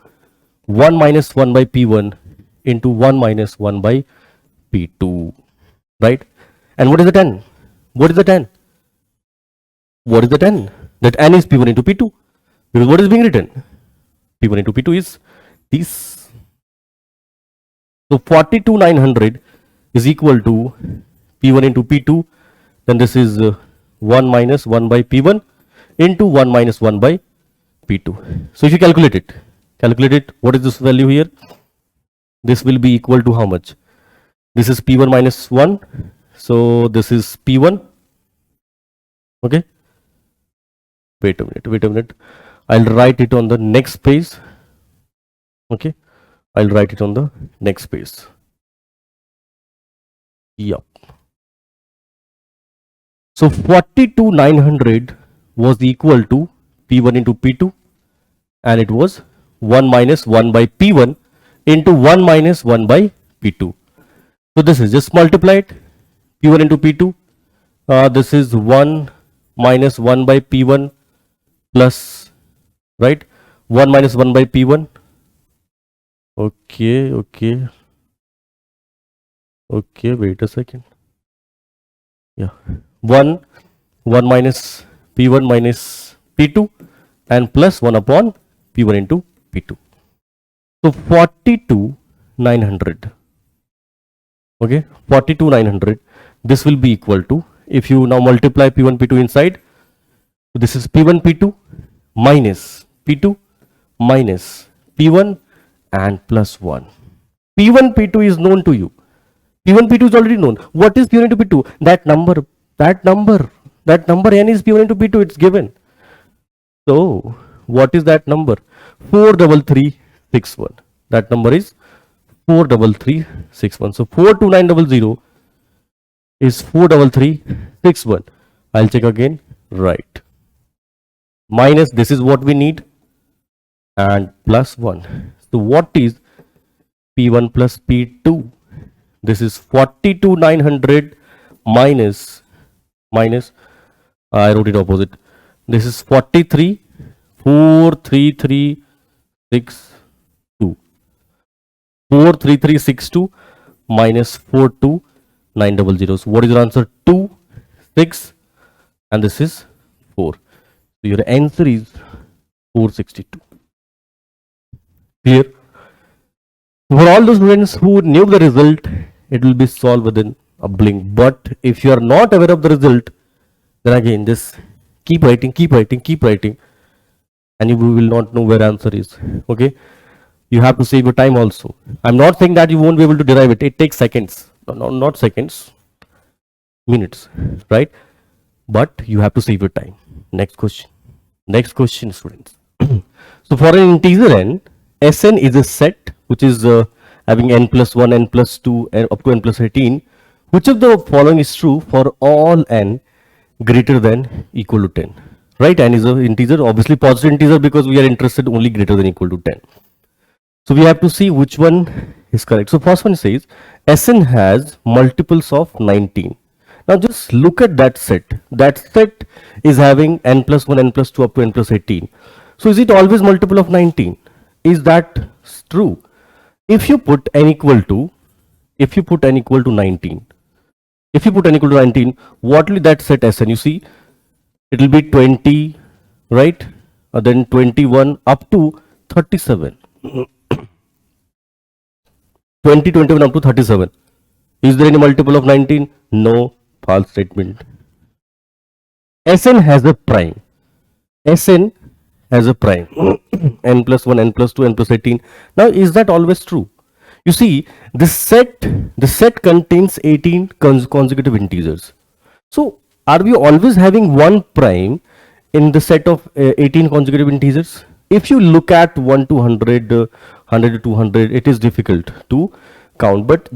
1 minus 1 by P1 into 1 minus 1 by P2, right? And what is the 10? What is the 10? What is the 10? That n is P1 into P2. Because what is being written? P1 into P2 is this. So 42,900 is equal to P1 into P2. Then this is 1 minus 1 by P1 into 1 minus 1 by P2. So if you calculate it, what is this value here? This will be equal to how much? This is P1 minus 1. So this is P1. Okay. Wait a minute. I'll write it on the next page. Okay. I'll write it on the next page. Yup. So 42,900 was equal to P1 into P2, and it was 1 minus 1 by P1 into 1 minus 1 by P2. So this is just multiply it, P1 into P2. This is 1 minus 1 by P1 plus, right, 1 minus 1 by P1. Okay, wait a second. Yeah, 1 minus P1 minus P2 and plus 1 upon P1 into P2. So 42,900. Okay, 42,900. This will be equal to, if you now multiply P1 P2 inside, this is P1 P2 minus P2 minus P1 and plus 1. P1 P2 is known to you. P1 P2 is already known. What is P1 into P2? That number n is P1 into P2. It's given. So what is that number? 43361. That number is 43361. So 42900 is 43361. I'll check again. Right. Minus, this is what we need, and plus 1. So what is P1 plus P2? This is 42,900 minus, I wrote it opposite. This is 43362. 43362 minus 42900. So what is your answer? 2, 6, and this is 4. So your answer is 462. Clear? For all the students who knew the result, it will be solved within a blink. But if you are not aware of the result, then again just keep writing, and you will not know where answer is. Okay, you have to save your time also. I'm not saying that you won't be able to derive it. It takes seconds, not seconds, minutes, right? But you have to save your time. Next question, students. So for an integer n, Sn is a set which is having n plus 1, n plus 2, and up to n plus 18. Which of the following is true for all n greater than equal to 10? Right, n is an integer, obviously positive integer, because we are interested only greater than equal to 10. So we have to see which one is correct. So first one says Sn has multiples of 19. Now just look at that set. That set is having n plus 1, n plus 2 up to n plus 18. So is it always multiple of 19? Is that true? If you put n equal to 19, what will that set Sn? You see, it will be 20, right? then 21 up to 37. 20, 21 up to 37. Is there any multiple of 19? No. False statement. Sn has a prime. Sn has a prime. n plus 1, n plus 2, n plus 18. Now, is that always true? You see, the set contains 18 consecutive integers. So, are we always having one prime in the set of 18 consecutive integers? If you look at 1 to 100, 100 to 200, it is difficult to count. But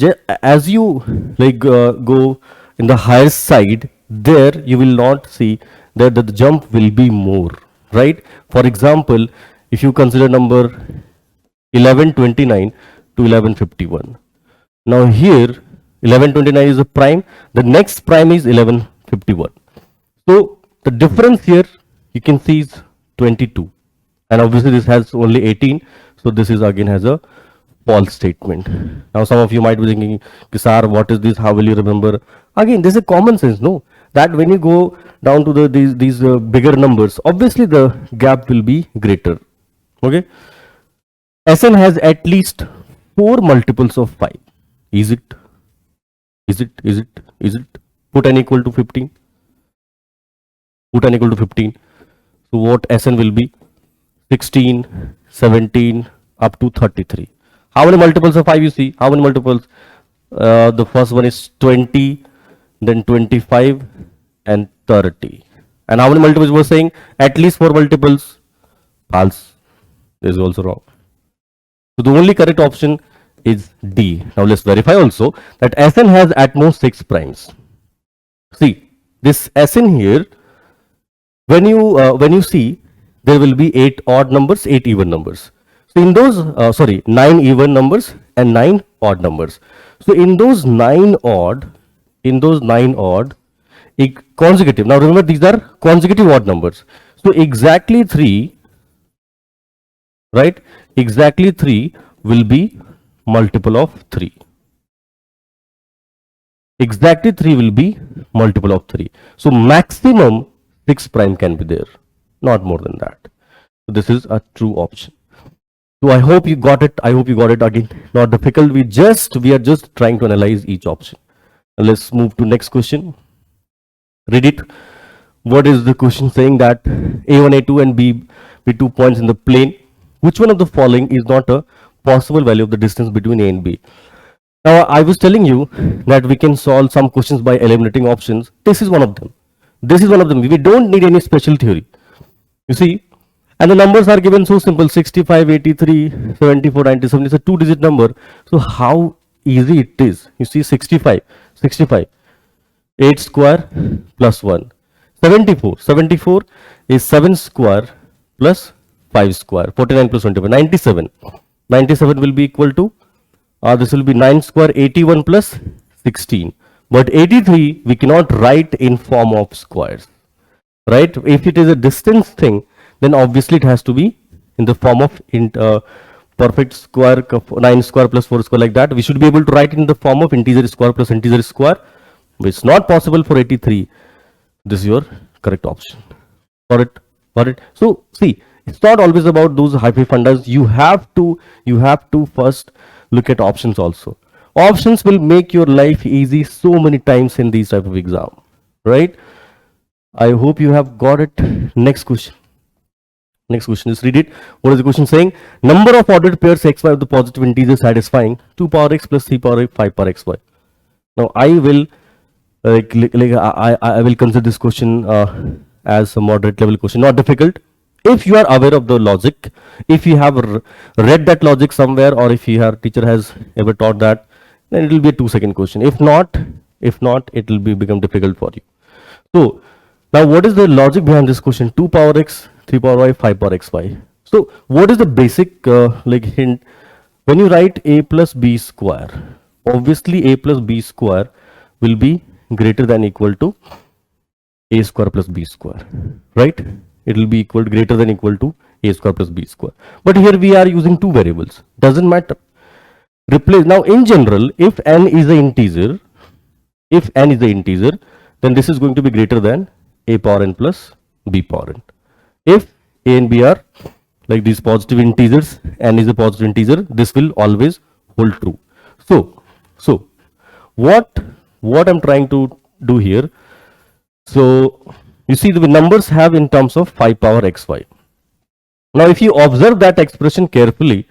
as you go in the higher side, there you will not see that the jump will be more, right? For example, if you consider number 1129 to 1151. Now here 1129 is a prime. The next prime is 1151. So the difference here you can see is 22, and obviously this has only 18. So this is again has a false statement. Now some of you might be thinking, sir, what is this? How will you remember? Again, this is a common sense, no? That when you go down to these bigger numbers, obviously the gap will be greater. Okay. Sn has at least 4 multiples of 5. Is it? Is it? Put n equal to 15. Put n equal to 15. So what Sn will be? 16, 17 up to 33. How many multiples of 5 you see? How many multiples? The first one is 20, then 25 and 30. And how many multiples we're saying? At least 4 multiples. False. This is also wrong. So the only correct option is D. Now let's verify also that Sn has at most 6 primes. See, this Sn here, when you see, there will be 8 odd numbers, 8 even numbers. So in those 9 even numbers and 9 odd numbers. So in those 9 odd consecutive. Now remember, these are consecutive odd numbers. So exactly 3, right? Exactly 3 will be multiple of 3. Exactly 3 will be multiple of 3. So maximum 6 prime can be there, not more than that. So this is a true option. So I hope you got it. I hope you got it. Again, not difficult. We are just trying to analyze each option. And let's move to next question. Read it. What is the question saying? That A1, A2 and B2 points in the plane. Which one of the following is not a possible value of the distance between A and B? Now I was telling you that we can solve some questions by eliminating options. This is one of them. We don't need any special theory. You see, and the numbers are given so simple: 65, 83, 74, 97. It's a 2-digit number. So how easy it is. You see, 65, 8 square plus 1. 74 is 7 square plus 5 square. 49 plus 25, 97. 97 will be equal to, this will be 9 square, 81 plus 16. But 83 we cannot write in form of squares, right? If it is a distance thing, then obviously it has to be in the form of perfect square, 9 square plus 4 square, like that. We should be able to write in the form of integer square plus integer square, which is not possible for 83. This is your correct option. Got it? So see, it's not always about those hyperfundas. You have to first look at options also. Options will make your life easy so many times in these type of exam, right? I hope you have got it. Next question. Is read it. What is the question saying? Number of ordered pairs xy of the positive integers satisfying 2 power x plus 3 power x 5 power xy. Now I will I will consider this question as a moderate level question, not difficult. If you are aware of the logic, if you have read that logic somewhere, or if your teacher has ever taught that, then it will be a 2-second question. If not, it will become difficult for you. So now what is the logic behind this question? 2 power x, 3 power y, 5 power xy. So what is the basic hint? When you write a plus b square, obviously a plus b square will be greater than equal to a square plus b square, right? It will be greater than equal to a square plus b square. But here we are using 2 variables. Doesn't matter. Replace. Now in general, if n is an integer, then this is going to be greater than a power n plus b power n. If A and B are like these positive integers, n is a positive integer, this will always hold true. So what I'm trying to do here, so you see the numbers have in terms of 5 power xy. Now if you observe that expression carefully,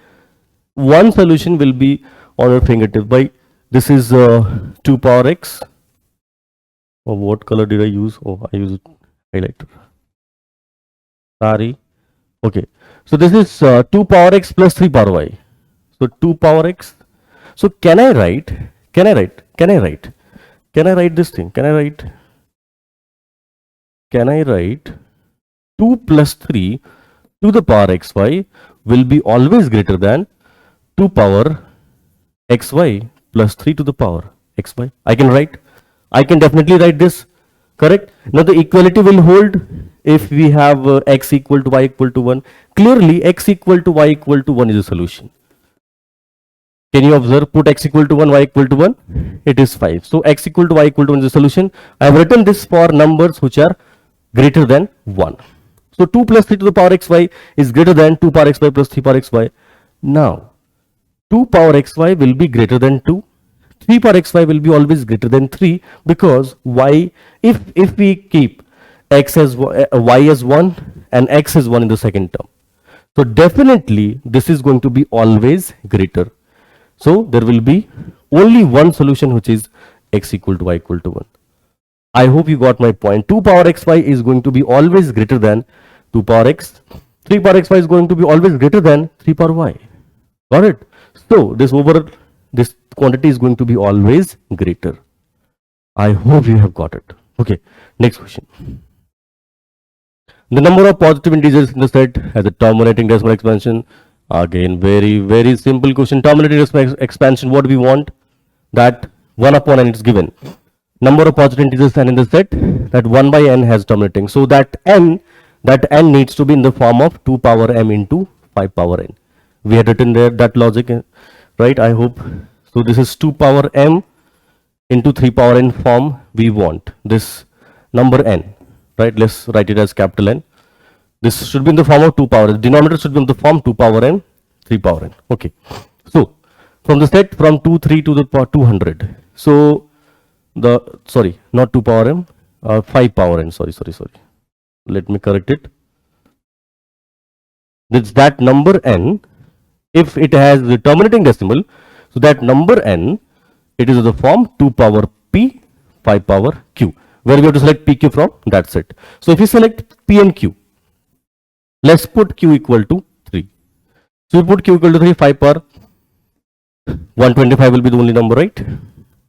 one solution will be on your fingertip. By this is 2 power x. Oh, what color did I use? Oh, I used highlighter. Sorry. Okay. So this is 2 power x plus 3 power y. So 2 power x. So can I write this thing? Can I write 2 plus 3 to the power xy will be always greater than 2 power xy plus 3 to the power xy. I can definitely write this, correct? Now the equality will hold if we have x equal to y equal to 1. Clearly x equal to y equal to 1 is a solution. Can you observe? Put x equal to 1, y equal to 1, it is 5. So x equal to y equal to 1 is a solution. I have written this for numbers which are greater than 1. So 2 plus 3 to the power xy is greater than 2 power xy plus 3 power xy. Now 2 power xy will be greater than 2. 3 power xy will be always greater than 3, because y, if we keep x as y as 1 and x as 1 in the second term, so definitely this is going to be always greater. So there will be only one solution, which is x equal to y equal to 1. I hope you got my point. 2 power xy is going to be always greater than 2 power x. 3 power xy is going to be always greater than 3 power y. Got it? So this quantity is going to be always greater. I hope you have got it. Okay, next question. The number of positive integers in the set has a terminating decimal expansion. Again, very simple question. Terminating decimal expansion, what we want? That 1 upon n is given. Number of positive integers n in the set, that 1 by n has terminating. So that n needs to be in the form of 2 power m into 5 power n. We had written there that logic, right? I hope. So this is 2 power m into 3 power n form we want. This number n, right? Let's write it as capital N. This should be in the form of 2 power. The denominator should be in the form 2 power n, 3 power n. Okay. So from the set from 2, 3 to the power 200. So sorry, not 2 power m, 5 power n. Sorry. Let me correct it. It's that number n, if it has the terminating decimal, so that number n, it is in the form 2 power p, 5 power q, where we have to select pq from that set. So if you select p and q, let's put q equal to 3. So we put q equal to 3, 5 power 125 will be the only number, right?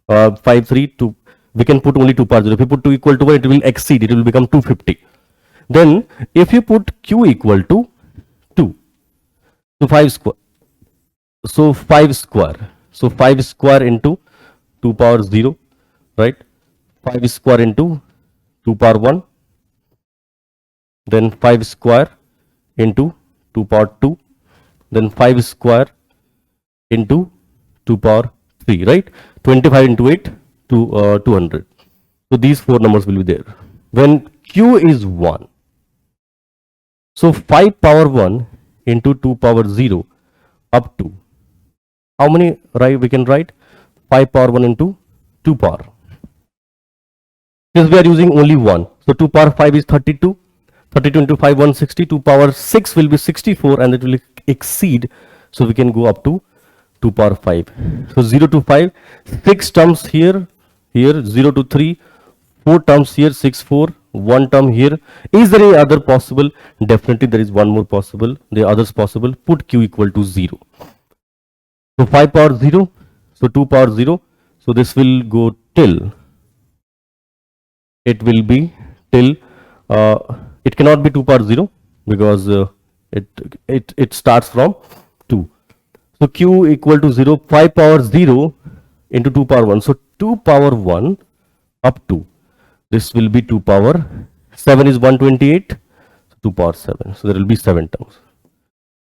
5, 3, 2. We can put only 2 power 0. If you put 2 equal to 1, it will exceed, it will become 250. Then if you put q equal to 2, so 5 square. So 5 square. So 5 square into 2 power 0, right? 5 square into 2 power 1. Then 5 square into 2 power 2. Then 5 square into 2 power 3, right? 25 into 8 to 200. So these 4 numbers will be there. When q is 1, so 5 power 1 into 2 power 0 up to, how many we can write? 5 power 1 into 2 power. Since we are using only 1, so 2 power 5 is 32. 32 into 5, 160. 2 power 6 will be 64, and it will exceed. So we can go up to 2 power 5. So 0 to 5, 6 terms here, 0 to 3, 4 terms here, 6, 4, 1 term here. Is there any other possible? Definitely there is one more possible. The others possible. Put q equal to 0. So 5 power 0, so 2 power 0. So this will go till, it will be till, it cannot be 2 power 0, because it starts from 2. So q equal to 0, 5 power 0 into 2 power 1. So 2 power 1 up to, this will be 2 power 7 is 128, so 2 power 7. So there will be 7 terms.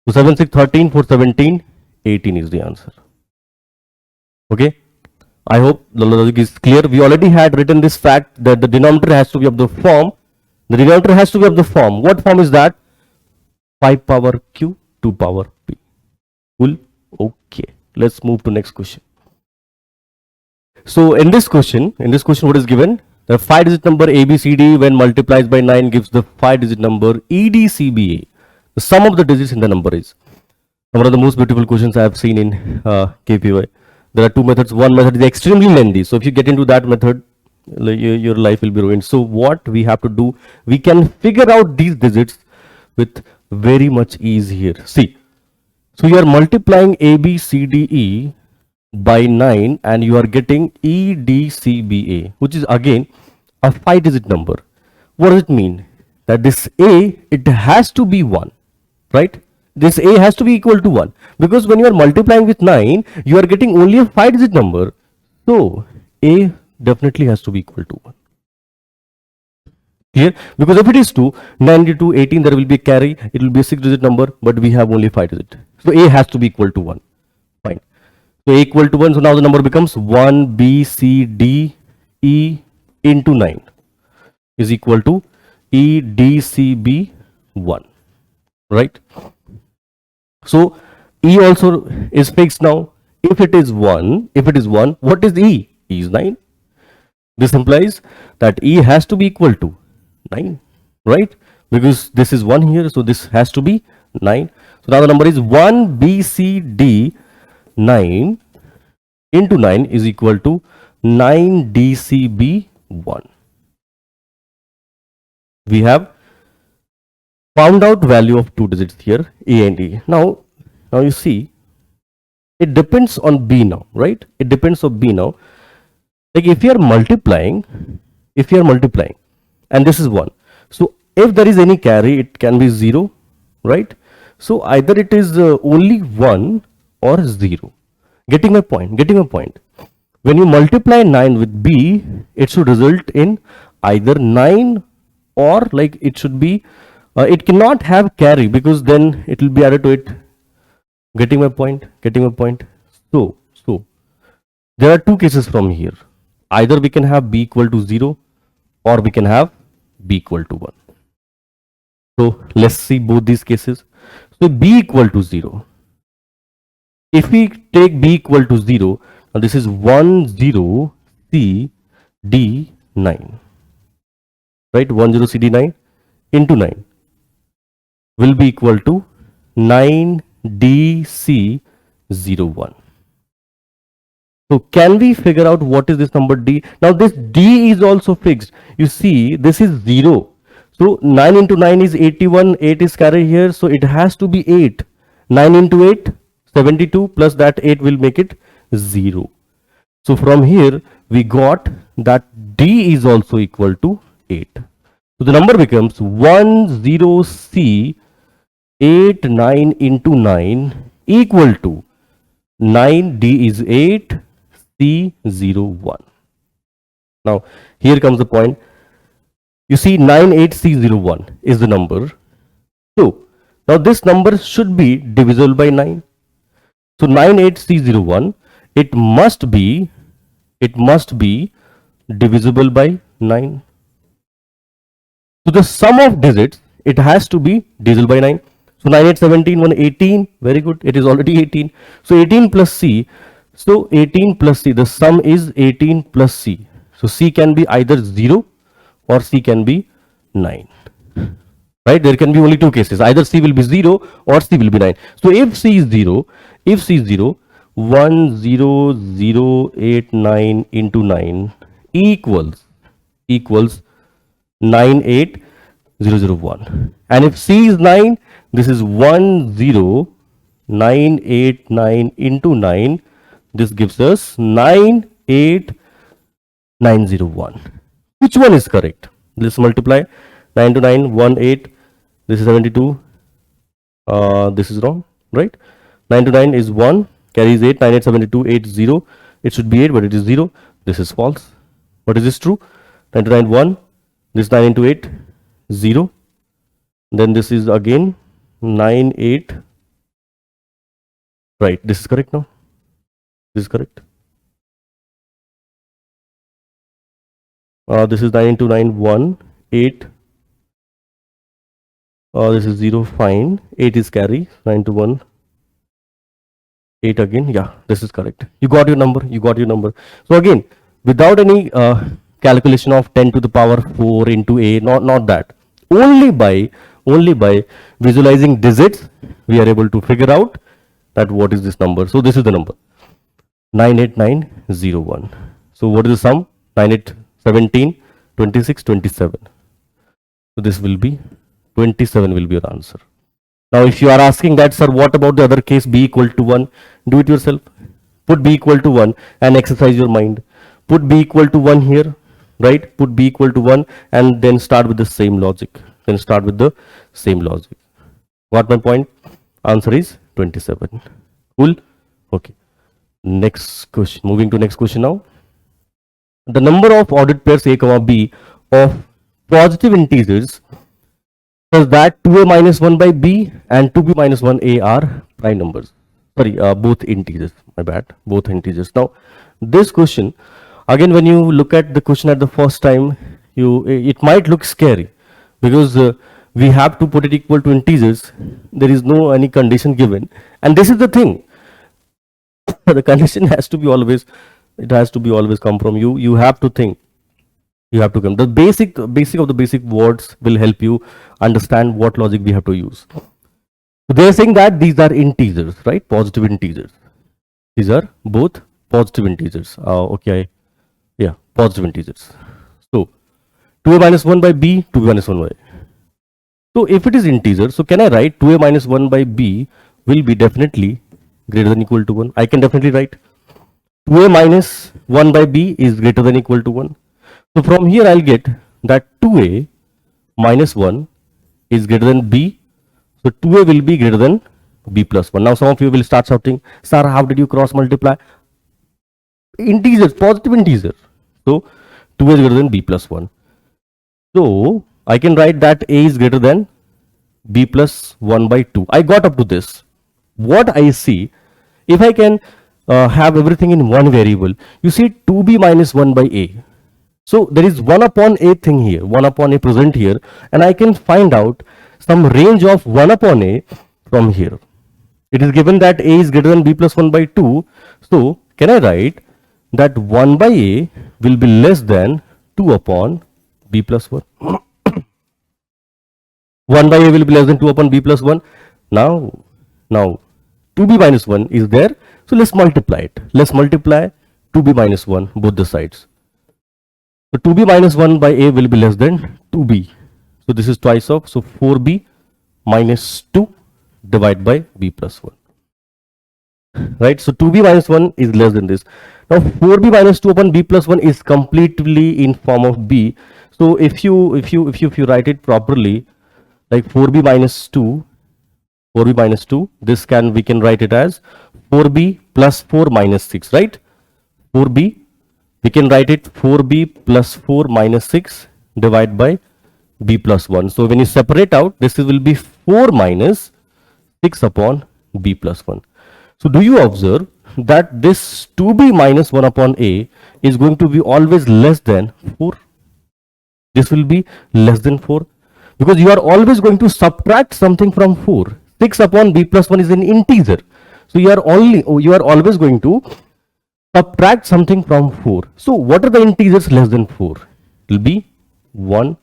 So 7, 6, 13, 4, 17, 18 is the answer. Okay. I hope the logic is clear. We already had written this fact that the denominator has to be of the form. The denominator has to be of the form. What form is that? 5 power q, 2 power p. Cool. Okay, let's move to next question. So in this question, what is given? The 5-digit number ABCD when multiplies by 9 gives the 5-digit number EDCBA. The sum of the digits in the number is. One of the most beautiful questions I have seen in KPY. There are two methods. One method is extremely lengthy. So if you get into that method, your life will be ruined. So what we have to do, we can figure out these digits with very much ease here. See, so you are multiplying ABCDE by 9 and you are getting EDCBA, which is again a 5-digit number. What does it mean? That this A, it has to be 1, right? This A has to be equal to 1 because when you are multiplying with 9, you are getting only a 5-digit number. So A definitely has to be equal to 1. Clear? Because if it is 2, 9 to 18, there will be a carry. It will be a 6-digit number, but we have only 5-digit. So A has to be equal to 1. Fine. So A equal to 1. So now the number becomes 1 B C D E into 9 is equal to E D C B 1. Right? So E also is fixed now. If it is 1, what is E? E is 9. This implies that E has to be equal to 9, right? Because this is 1 here, so this has to be 9. So now the number is 1 BCD 9 into 9 is equal to 9 DCB 1. We have found out value of 2 digits here, A and E. Now you see, it depends on B now, right? It depends on B now. Like if you are multiplying, and this is 1. So if there is any carry, it can be 0, right? So either it is only 1 or 0. Getting my point. When you multiply 9 with B, it should result in either 9 or like it should be, it cannot have carry because then it will be added to it. Getting my point. So there are two cases from here. Either we can have B equal to 0 or we can have B equal to 1. So let's see both these cases. So B equal to 0. If we take B equal to 0, now this is 1 0 C D 9, right? 1 0 C D 9 into 9 will be equal to 9 D C 0 1. So can we figure out what is this number D? Now this D is also fixed. You see, this is 0. So 9 into 9 is 81. 8 is carried here. So it has to be 8. 9 into 8, 72 plus that 8 will make it 0. So from here we got that D is also equal to 8. So the number becomes 10C 8 9 into 9 equal to 9D is 8 C01. Now here comes the point. You see 98C01 is the number. So now this number should be divisible by 9. So 98C01, it must be divisible by 9. So the sum of digits, it has to be divisible by 9. So 9 8 17 1 18, very good, it is already 18. So 18 plus C, so 18 plus C, the sum is 18 plus C. So C can be either 0 or C can be 9. Right, there can be only two cases, either C will be 0 or C will be 9. So if C is 0, 10089 into 9 equals 98001, and if C is 9, this is 10989 into 9, this gives us 98901. Which one is correct? Let's multiply 9 to 9, 18. This is 72. This is wrong, right? 9 to 9 is 1, carries 8, 9 8 72, 8 0. It should be 8, but it is 0. This is false. What is this true? 9 to 9 1. This 9 into 8 0. Then this is again 9 8. Right, this is correct now. This is correct. This is 9 into 9 1 8 This is 0, fine. 8 is carry. 9 to 1. 8 again. Yeah, this is correct. You got your number. You got your number. So again, without any calculation of 10 to the power 4 into a, not that. Only by visualizing digits, we are able to figure out that what is this number. So this is the number 98901. So what is the sum? 9, 8, 17, 26, 27. So this will be 27 will be your answer. Now if you are asking that, sir, what about the other case, b equal to 1? Do it yourself. Put b equal to 1 and exercise your mind. Put b equal to 1 here, right? Put b equal to 1 and then start with the same logic. Got my point? Answer is 27. Cool? Okay. Next question. Moving to next question now. The number of ordered pairs a comma b of positive integers such that 2a minus 1 by b and 2b minus 1a are prime numbers. Sorry, both integers. My bad. Both integers. Now, this question, again, when you look at the question at the first time, it might look scary because we have to put it equal to integers. There is no any condition given, and this is the thing. The condition has to be always, it has to be always come from you. You have to think. You have to come. The basic of the basic words will help you understand what logic we have to use. So they are saying that these are integers, right? Positive integers. These are both positive integers. Okay. Yeah, positive integers. So 2a minus 1 by b, 2b minus 1 by a. So if it is integer, so can I write 2a minus 1 by b will be definitely greater than equal to 1? I can definitely write 2a minus 1 by b is greater than equal to 1. So from here I'll get that 2a minus 1 is greater than b. So 2a will be greater than b plus 1. Now some of you will start shouting, sir, how did you cross multiply? Integers, positive integer. So 2a is greater than b plus 1. So I can write that a is greater than b plus 1 by 2. I got up to this. What I see, if I can have everything in one variable, you see 2b minus 1 by a. So there is 1 upon a thing here, 1 upon a present here, and I can find out some range of 1 upon a from here. It is given that a is greater than b plus 1 by 2. So can I write that 1 by a will be less than 2 upon b plus 1? 1 by a will be less than 2 upon b plus 1. Now 2b minus 1 is there. So let's multiply it. Let's multiply 2b minus 1 both the sides. So 2b minus 1 by a will be less than 2b. So this is twice of, so 4b minus 2 divided by b plus 1. Right, so 2b minus 1 is less than this. Now 4b minus 2 upon b plus 1 is completely in form of b. So if you write it properly, like 4b minus 2, this we can write it as 4b plus 4 minus 6, right? 4b, we can write it 4b plus 4 minus 6 divided by b plus 1. So when you separate out, this will be 4 minus 6 upon b plus 1. So do you observe that this 2b minus 1 upon a is going to be always less than 4? This will be less than 4 because you are always going to subtract something from 4. 6 upon b plus 1 is an integer. So you are always going to subtract something from 4. So what are the integers less than 4? It will be 1,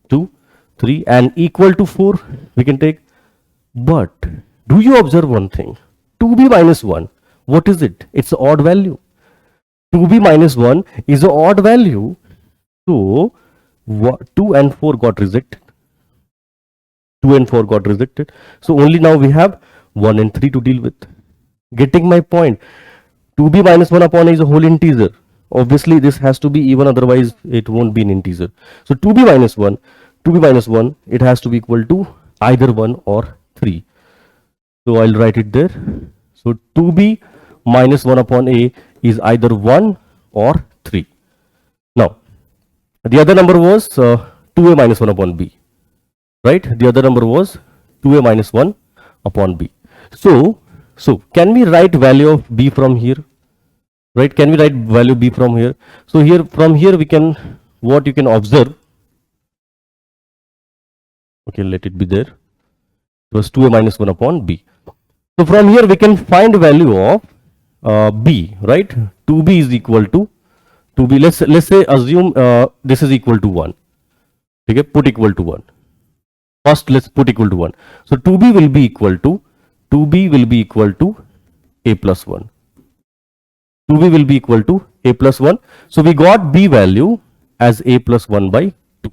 2, 3 and equal to 4 we can take. But do you observe one thing? 2b minus 1, what is it? It's an odd value. 2b minus 1 is an odd value. So 2 and 4 got rejected. 2 and 4 got rejected. So only now we have 1 and 3 to deal with. Getting my point? 2b minus 1 upon a is a whole integer. Obviously this has to be even, otherwise it won't be an integer. So 2b minus 1, it has to be equal to either 1 or 3. So I'll write it there. So 2b minus 1 upon a is either 1 or 3. Now the other number was 2a minus 1 upon b. Right? The other number was 2a minus 1 upon b. So can we write value of b from here? Right? Can we write value b from here? So here, from here we can, what you can observe. Okay, let it be there. was 2a minus 1 upon b. So from here we can find value of b, right? 2b is equal to 2b. Let's say assume this is equal to 1. Okay, put equal to 1. First let's put equal to 1. So 2b will be equal to a plus 1. 2b will be equal to a plus 1. So we got b value as a plus 1 by 2.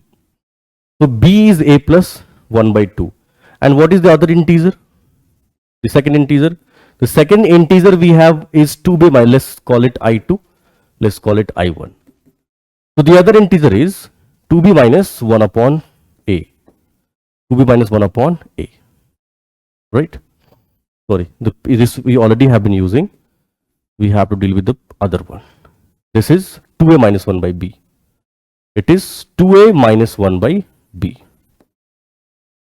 So b is a plus 1 by 2. And what is the other integer? The second integer. The second integer we have is 2b minus, let's call it i2. Let's call it i1. So the other integer is 2b minus 1 upon a. 2b minus 1 upon a. Right? Sorry, this we already have been using. We have to deal with the other one. This is 2a minus 1 by b. It is 2a minus 1 by b.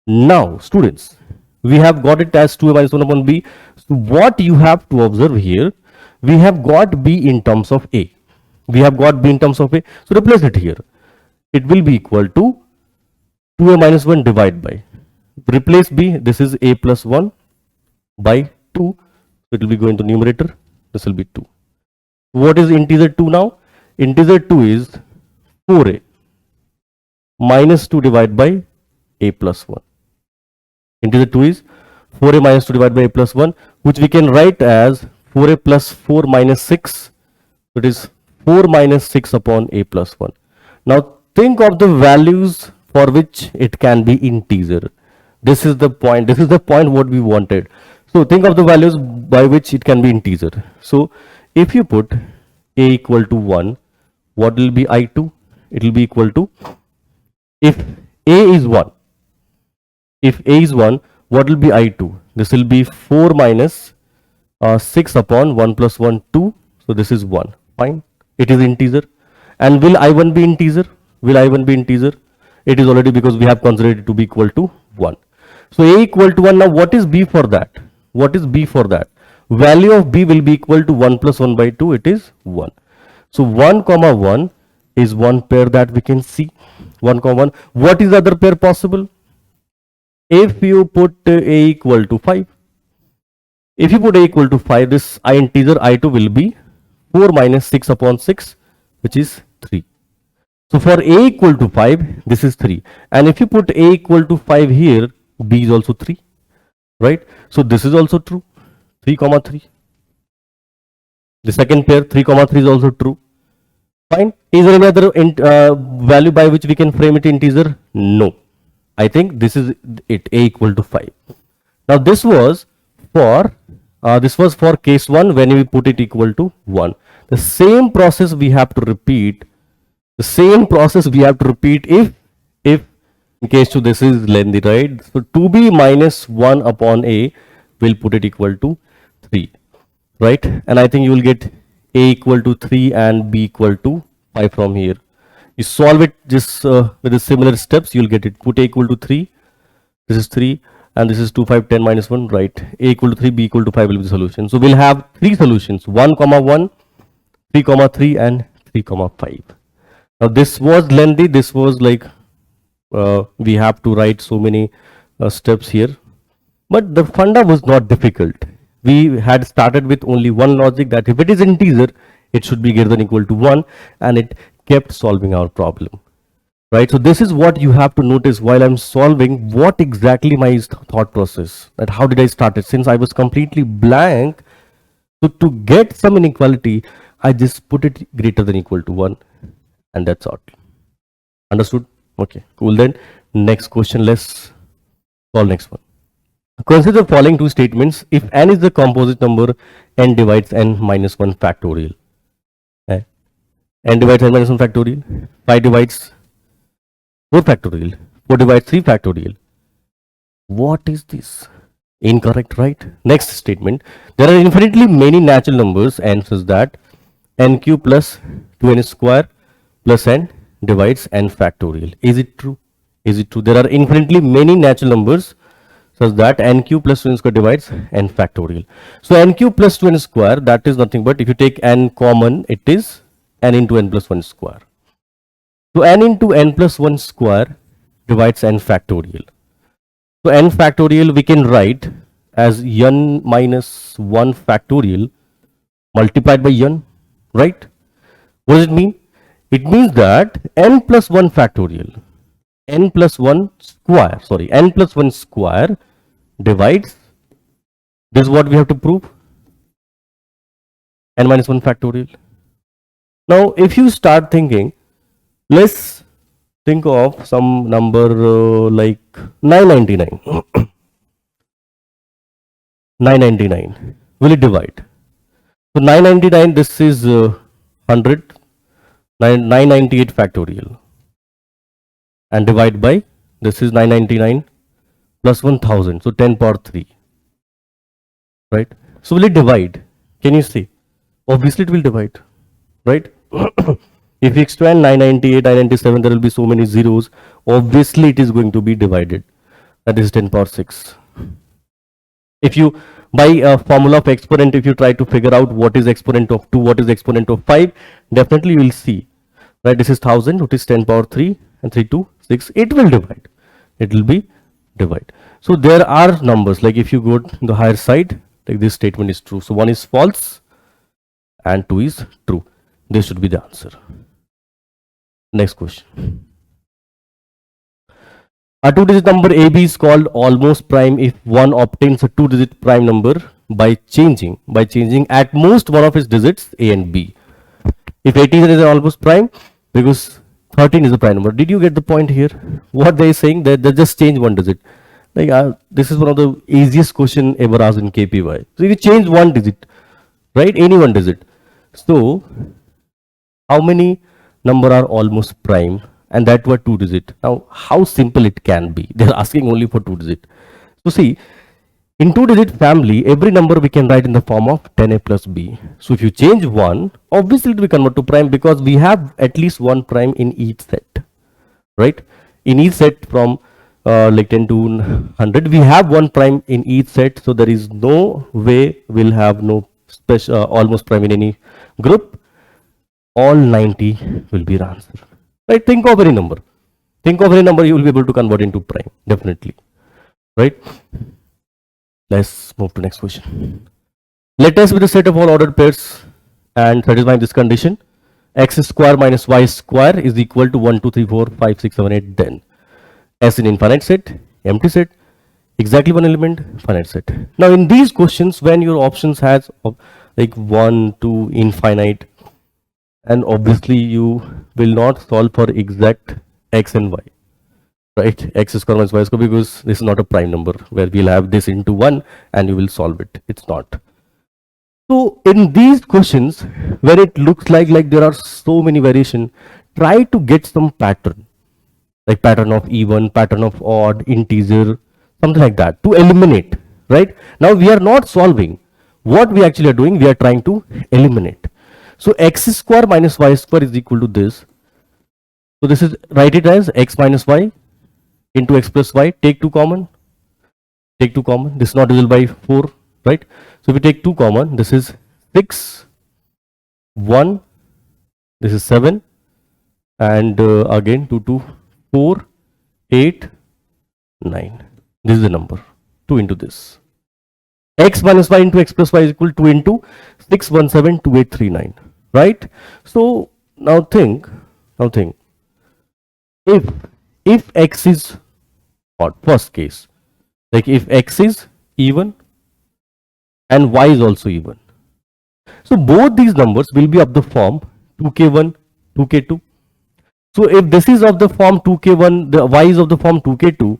Now, students, we have got it as 2a minus 1 upon b. So what you have to observe here, we have got b in terms of a. We have got b in terms of a. So replace it here. It will be equal to 2a minus 1 divided by. Replace b. This is a plus 1 by 2. It will be going to numerator. This will be 2. What is integer 2 now? Integer 2 is 4a minus 2 divided by a plus 1. Integer 2 is 4a minus 2 divided by a plus 1, which we can write as 4a plus 4 minus 6. It is 4 minus 6 upon a plus 1. Now think of the values for which it can be integer. This is the point. This is the point what we wanted. So think of the values by which it can be integer. So if you put a equal to 1, what will be i2? It will be equal to, if a is 1, if a is 1, what will be i2? This will be 4 minus 6 upon 1 plus 1, 2. So this is 1. Fine. It is integer. And will i1 be integer? Will i1 be integer? It is already, because we have considered it to be equal to 1. So a equal to 1. Now what is b for that? What is b for that? Value of b will be equal to 1 plus 1 by 2. It is 1. So 1 comma 1 is one pair that we can see. 1 comma 1. What is the other pair possible? If you put a equal to 5. If you put a equal to 5, this I integer i2 will be 4 minus 6 upon 6, which is 3. So for a equal to 5, this is 3. And if you put a equal to 5 here, b is also 3. Right? So this is also true. 3 comma 3. The second pair 3 comma 3 is also true. Fine. Is there any other value by which we can frame it integer? No. I think this is it, a equal to 5. Now this was for case 1 when we put it equal to 1. The same process we have to repeat. The same process we have to repeat if in case 2 this is lengthy, right? So 2b minus 1 upon a, will put it equal to 3, right? And I think you will get a equal to 3 and b equal to 5 from here. You solve it just with the similar steps, you will get it. Put a equal to 3, this is 3, and this is 2, 5, 10 minus 1, right? A equal to 3, b equal to 5 will be the solution. So we'll have 3 solutions, 1 comma 1, 3 comma 3, and 3 comma 5. Now this was lengthy. This was like we have to write so many steps here, but the funda was not difficult. We had started with only one logic, that if it is integer, it should be greater than or equal to 1, and it kept solving our problem, right? So this is what you have to notice while I'm solving, what exactly my thought process, that how did I start it, since I was completely blank. So to get some inequality, I just put it greater than or equal to 1, and that's all. Understood? Okay, cool. Then next question, let's solve next one. Consider the following two statements. If n is the composite number, n divides n minus 1 factorial. N divides n minus 1 factorial. 5 divides 4 factorial. 4 divides 3 factorial. What is this? Incorrect, right? Next statement. There are infinitely many natural numbers n such that n cube plus 2n square plus n divides n factorial. Is it true? Is it true? There are infinitely many natural numbers such that n cube plus 2n square divides n factorial. So n cube plus 2n square, that is nothing but, if you take n common, it is n into n plus 1 square. So n into n plus 1 square divides n factorial. So n factorial we can write as n minus 1 factorial multiplied by n, right? What does it mean? It means that n plus 1 factorial, n plus 1 square, sorry, n plus 1 square divides, this is what we have to prove, n minus 1 factorial. Now, if you start thinking, let's think of some number like 999. 999, will it divide? So 999, this is 100, 998 factorial, and divide by, this is 999 plus 1000, so 10 power 3, right? So will it divide? Can you see? Obviously it will divide, right? If you expand 998, 997, there will be so many zeros. Obviously it is going to be divided. That is 10 power 6. If you, by a formula of exponent, if you try to figure out what is exponent of 2, what is exponent of 5, definitely you will see, right? This is 1000, it is 10 power 3, and 3, 2, 6, it will divide. It will be divide. So there are numbers, like if you go to the higher side, like this statement is true. So 1 is false and 2 is true. This should be the answer. Next question. A two-digit number AB is called almost prime if one obtains a two-digit prime number by changing at most one of its digits A and B. If 18 is an almost prime, because 13 is a prime number. Did you get the point here? What they are saying, that they just change one digit. Like this is one of the easiest question ever asked in KPY. So if you change one digit, right, any one digit, so how many number are almost prime? And that were two digit. Now, how simple it can be? They are asking only for two digit. So see, in two digit family, every number we can write in the form of 10a plus b. So if you change one, obviously it will convert to prime, because we have at least one prime in each set, right? In each set from like 10 to 100, we have one prime in each set. So there is no way we'll have no special almost prime in any group. All 90 will be the answer. Right? Think of any number. Think of any number, you will be able to convert into prime, definitely. Right? Let's move to next question. Let us with a set of all ordered pairs and satisfying this condition. X square minus y square is equal to 1, 2, 3, 4, 5, 6, 7, 8, then S in infinite set, empty set, exactly one element, finite set. Now in these questions, when your options has like 1 to infinite, and obviously you will not solve for exact x and y, right? X square minus y square, because this is not a prime number where we'll have this into 1 and you will solve it. It's not. So in these questions, where it looks like there are so many variation, try to get some pattern, like pattern of even, pattern of odd, integer, something like that, to eliminate, right? Now we are not solving. What we actually are doing, we are trying to eliminate. So x square minus y square is equal to this. So this is, write it as x minus y into x plus y. Take 2 common. Take 2 common. This is not divisible by 4, right? So if we take 2 common, this is 6, 1, this is 7, and again 2, 2, 4, 8, 9. This is the number. 2 into this. X minus y into x plus y is equal to 2 into 6, 1, 7, 2, 8, 3, 9. Right? So now think, if x is odd, first case, like if x is even and y is also even, so both these numbers will be of the form 2k1, 2k2. So if this is of the form 2k1, the y is of the form 2k2,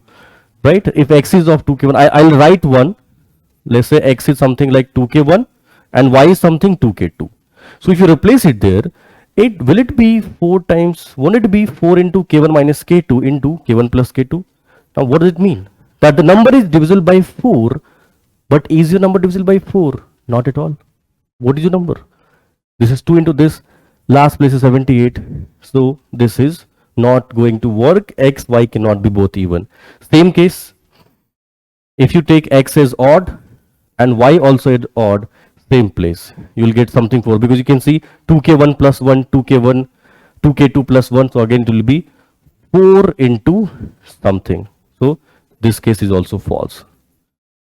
right? If x is of 2k1, I'll write one. Let's say x is something like 2k1 and y is something 2k2. So if you replace it there, will it be 4 times, won't it be 4 into k1 minus k2 into k1 plus k2? Now what does it mean? That the number is divisible by 4, but is your number divisible by 4? Not at all. What is your number? This is 2 into this, last place is 78. So this is not going to work. X, y cannot be both even. Same case, if you take x as odd and y also as odd, same place, you will get something 4, because you can see 2k1 plus 1, 2k1, 2k2 plus 1. So again it will be 4 into something. So this case is also false.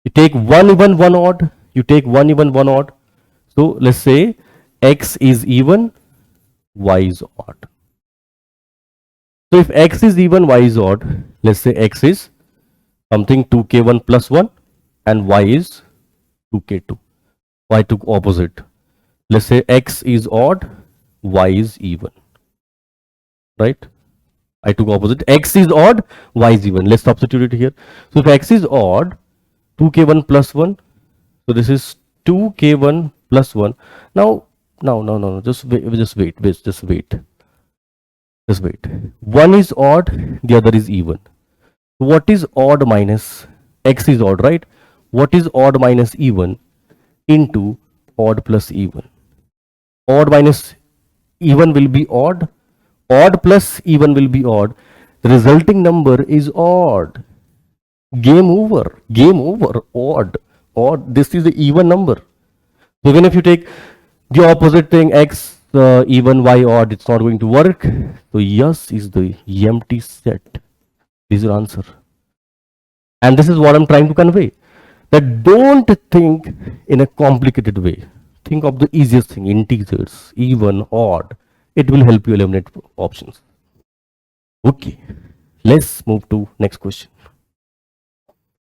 You take one even, one odd. You take one even, one odd. So let's say x is even, y is odd. So if x is even, y is odd, let's say x is something 2k1 plus 1 and y is 2k2. I took opposite. Let's say x is odd, y is even. Right? I took opposite. X is odd, y is even. Let's substitute it here. So if x is odd, 2k1 plus 1. So this is 2k1 plus 1. Now, no. Just wait. Just wait. 1 is odd, the other is even. What is odd minus x is odd, right? What is odd minus even into odd plus even? Odd minus even will be odd. Odd plus even will be odd. The resulting number is odd. Game over. Game over. Odd. Odd. This is the even number. So even if you take the opposite thing, x even, y odd, it's not going to work. So yes is the empty set. This is your answer. And this is what I'm trying to convey. That don't think in a complicated way. Think of the easiest thing, integers, even, odd. It will help you eliminate options. Okay, let's move to next question.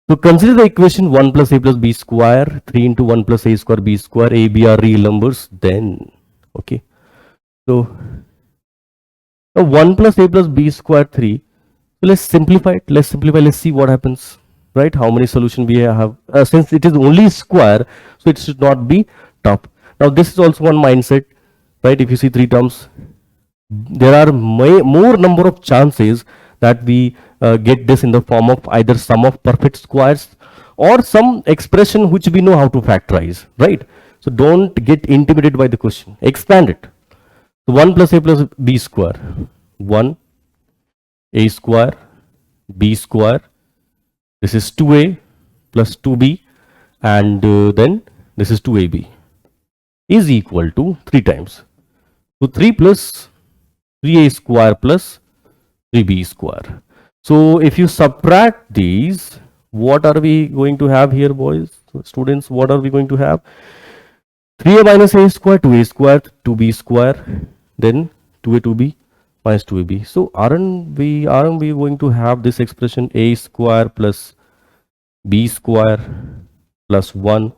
So consider the equation 1 plus a plus b square, 3 into 1 plus a square b square, a, b are real numbers, then, okay. So 1 plus a plus b square 3. So let's simplify it. Let's see what happens. Right? How many solutions we have? Since it is only square, so it should not be tough. Now this is also one mindset. Right? If you see 3 terms, there are more number of chances that we get this in the form of either sum of perfect squares or some expression which we know how to factorize. Right? So don't get intimidated by the question. Expand it. So 1 plus a plus b square. 1 a square b square. This is 2a plus 2b, and then this is 2ab is equal to 3 times. So 3 plus 3a square plus 3b square. So if you subtract these, what are we going to have here, boys? Students, what are we going to have? 3a minus a square, 2a square, 2b square, then 2a, 2b minus 2ab. So aren't we going to have this expression a square plus b square plus 1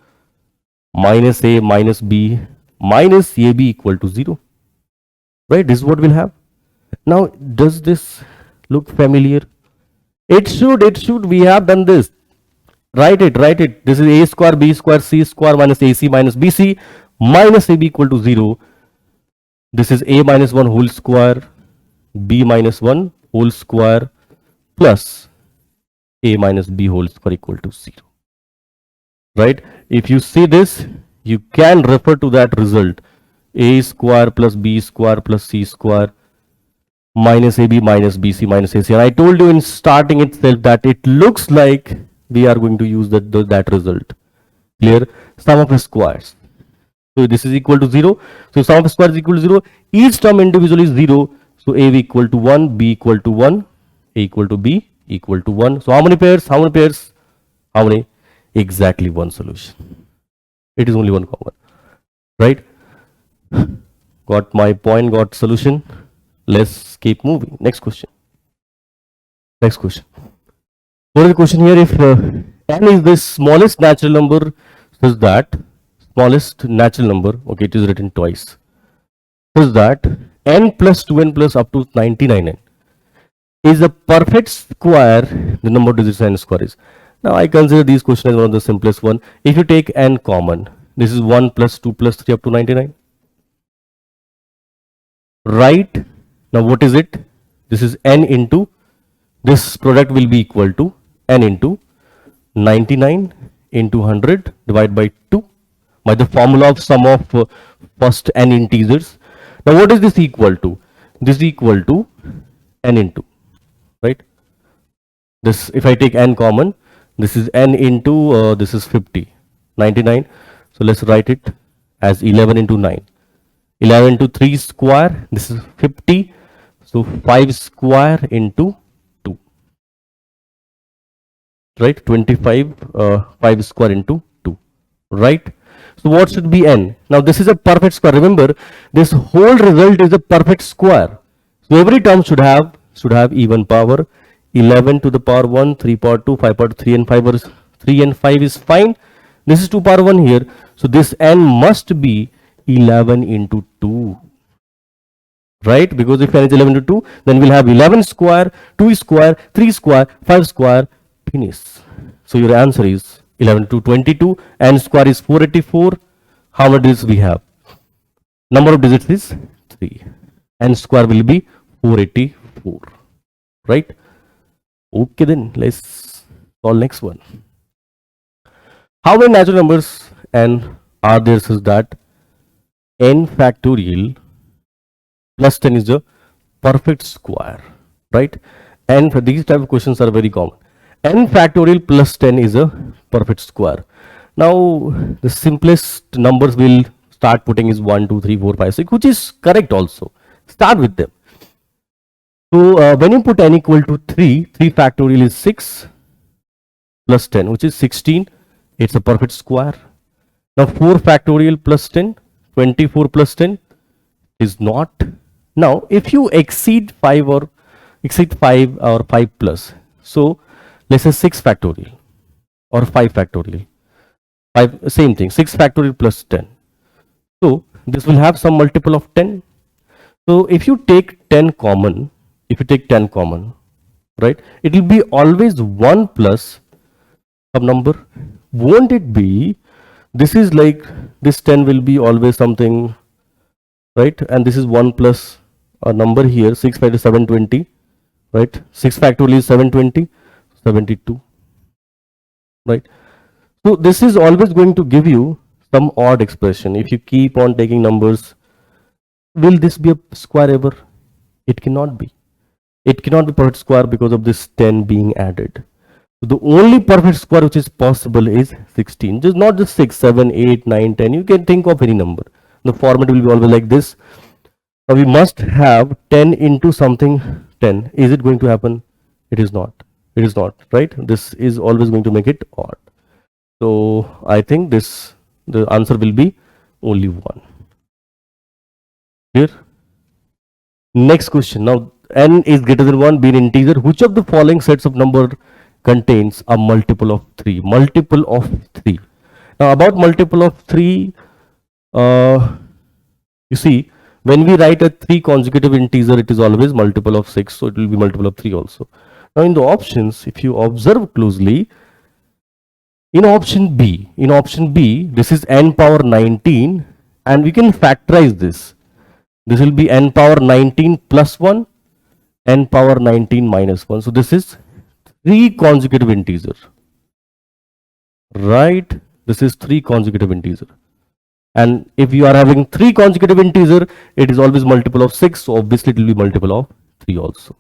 minus a minus b minus ab equal to 0? Right? This is what we'll have. Now, does this look familiar? It should. We have done this. Write it. This is a square, b square, c square minus ac minus bc minus ab equal to 0. This is a minus 1 whole square, b minus 1 whole square plus a minus b whole square equal to 0. Right? If you see this, you can refer to that result. A square plus b square plus c square minus ab minus bc minus ac. And I told you in starting itself that it looks like we are going to use that result. Clear? Sum of squares. So this is equal to 0. So sum of squares is equal to 0. Each term individually is 0. So a equal to 1, b equal to 1, a equal to b equal to 1. So how many pairs? How many? Exactly one solution. It is only one common. Right? Got my point, got solution. Let's keep moving. Next question. What is the question here? If n is the smallest natural number, such that smallest natural number, okay, it is written twice, such that n plus 2n plus up to 99n is a perfect square, the number of digits n square is. Now I consider these questions as one of the simplest one. If you take n common, this is 1 plus 2 plus 3 up to 99. Right? Now what is it? This is n into, this product will be equal to n into 99 into 100 divided by 2 by the formula of sum of first n integers. Now what is this equal to? This is equal to n into, right? This, if I take n common, this is n into, this is 50, 99. So let's write it as 11 into 9. 11 into 3 square, this is 50. So 5 square into 2. right? 25, 5 square into 2, right? So what should be n? Now this is a perfect square. Remember, this whole result is a perfect square. So every term should have even power. 11 to the power 1, 3 power 2, 5 power 3 and 5 is 3 and 5 is fine. This is 2 power 1 here. So this n must be 11 into 2. Right? Because if n is 11 to 2, then we'll have 11 square, 2 square, 3 square, 5 square, finish. So your answer is 11 to 22, n square is 484. How many digits we have? Number of digits is 3. N square will be 484. Right? Okay, then let's solve next one. How many natural numbers n are there such that n factorial plus 10 is a perfect square, right? And for these type of questions are very common. N factorial plus 10 is a perfect square. Now the simplest numbers we'll start putting is 1, 2, 3, 4, 5, 6, which is correct also. Start with them. So when you put n equal to 3, 3 factorial is 6 plus 10, which is 16. It's a perfect square. Now 4 factorial plus 10, 24 plus 10 is not. Now if you exceed 5 or 5 plus, so let's say 6 factorial or 5 factorial, 5, same thing, 6 factorial plus 10. So this will have some multiple of 10. So if you take 10 common, right, it will be always 1 plus some number. Won't it be? This is like this 10 will be always something, right? And this is 1 plus a number here, 6 factorial is 720, right? 6 factorial is 720, 72, right? So this is always going to give you some odd expression. If you keep on taking numbers, will this be a square ever? It cannot be. It cannot be perfect square because of this 10 being added. So the only perfect square which is possible is 16. Just not just 6, 7, 8, 9, 10. You can think of any number. The format will be always like this. Now we must have 10 into something 10. Is it going to happen? It is not. It is not, right? This is always going to make it odd. So I think the answer will be only 1. Clear? Next question. Now n is greater than 1, be an integer. Which of the following sets of number contains a multiple of 3? Multiple of 3. Now about multiple of 3, you see, when we write a 3 consecutive integer, it is always multiple of 6, so it will be multiple of 3 also. Now in the options, if you observe closely, in option B, this is n power 19, and we can factorize this. This will be n power 19 plus 1, n power 19 minus 1. So this is 3 consecutive integer, right? This is 3 consecutive integer. And if you are having 3 consecutive integer, it is always multiple of 6. So obviously it will be multiple of 3 also.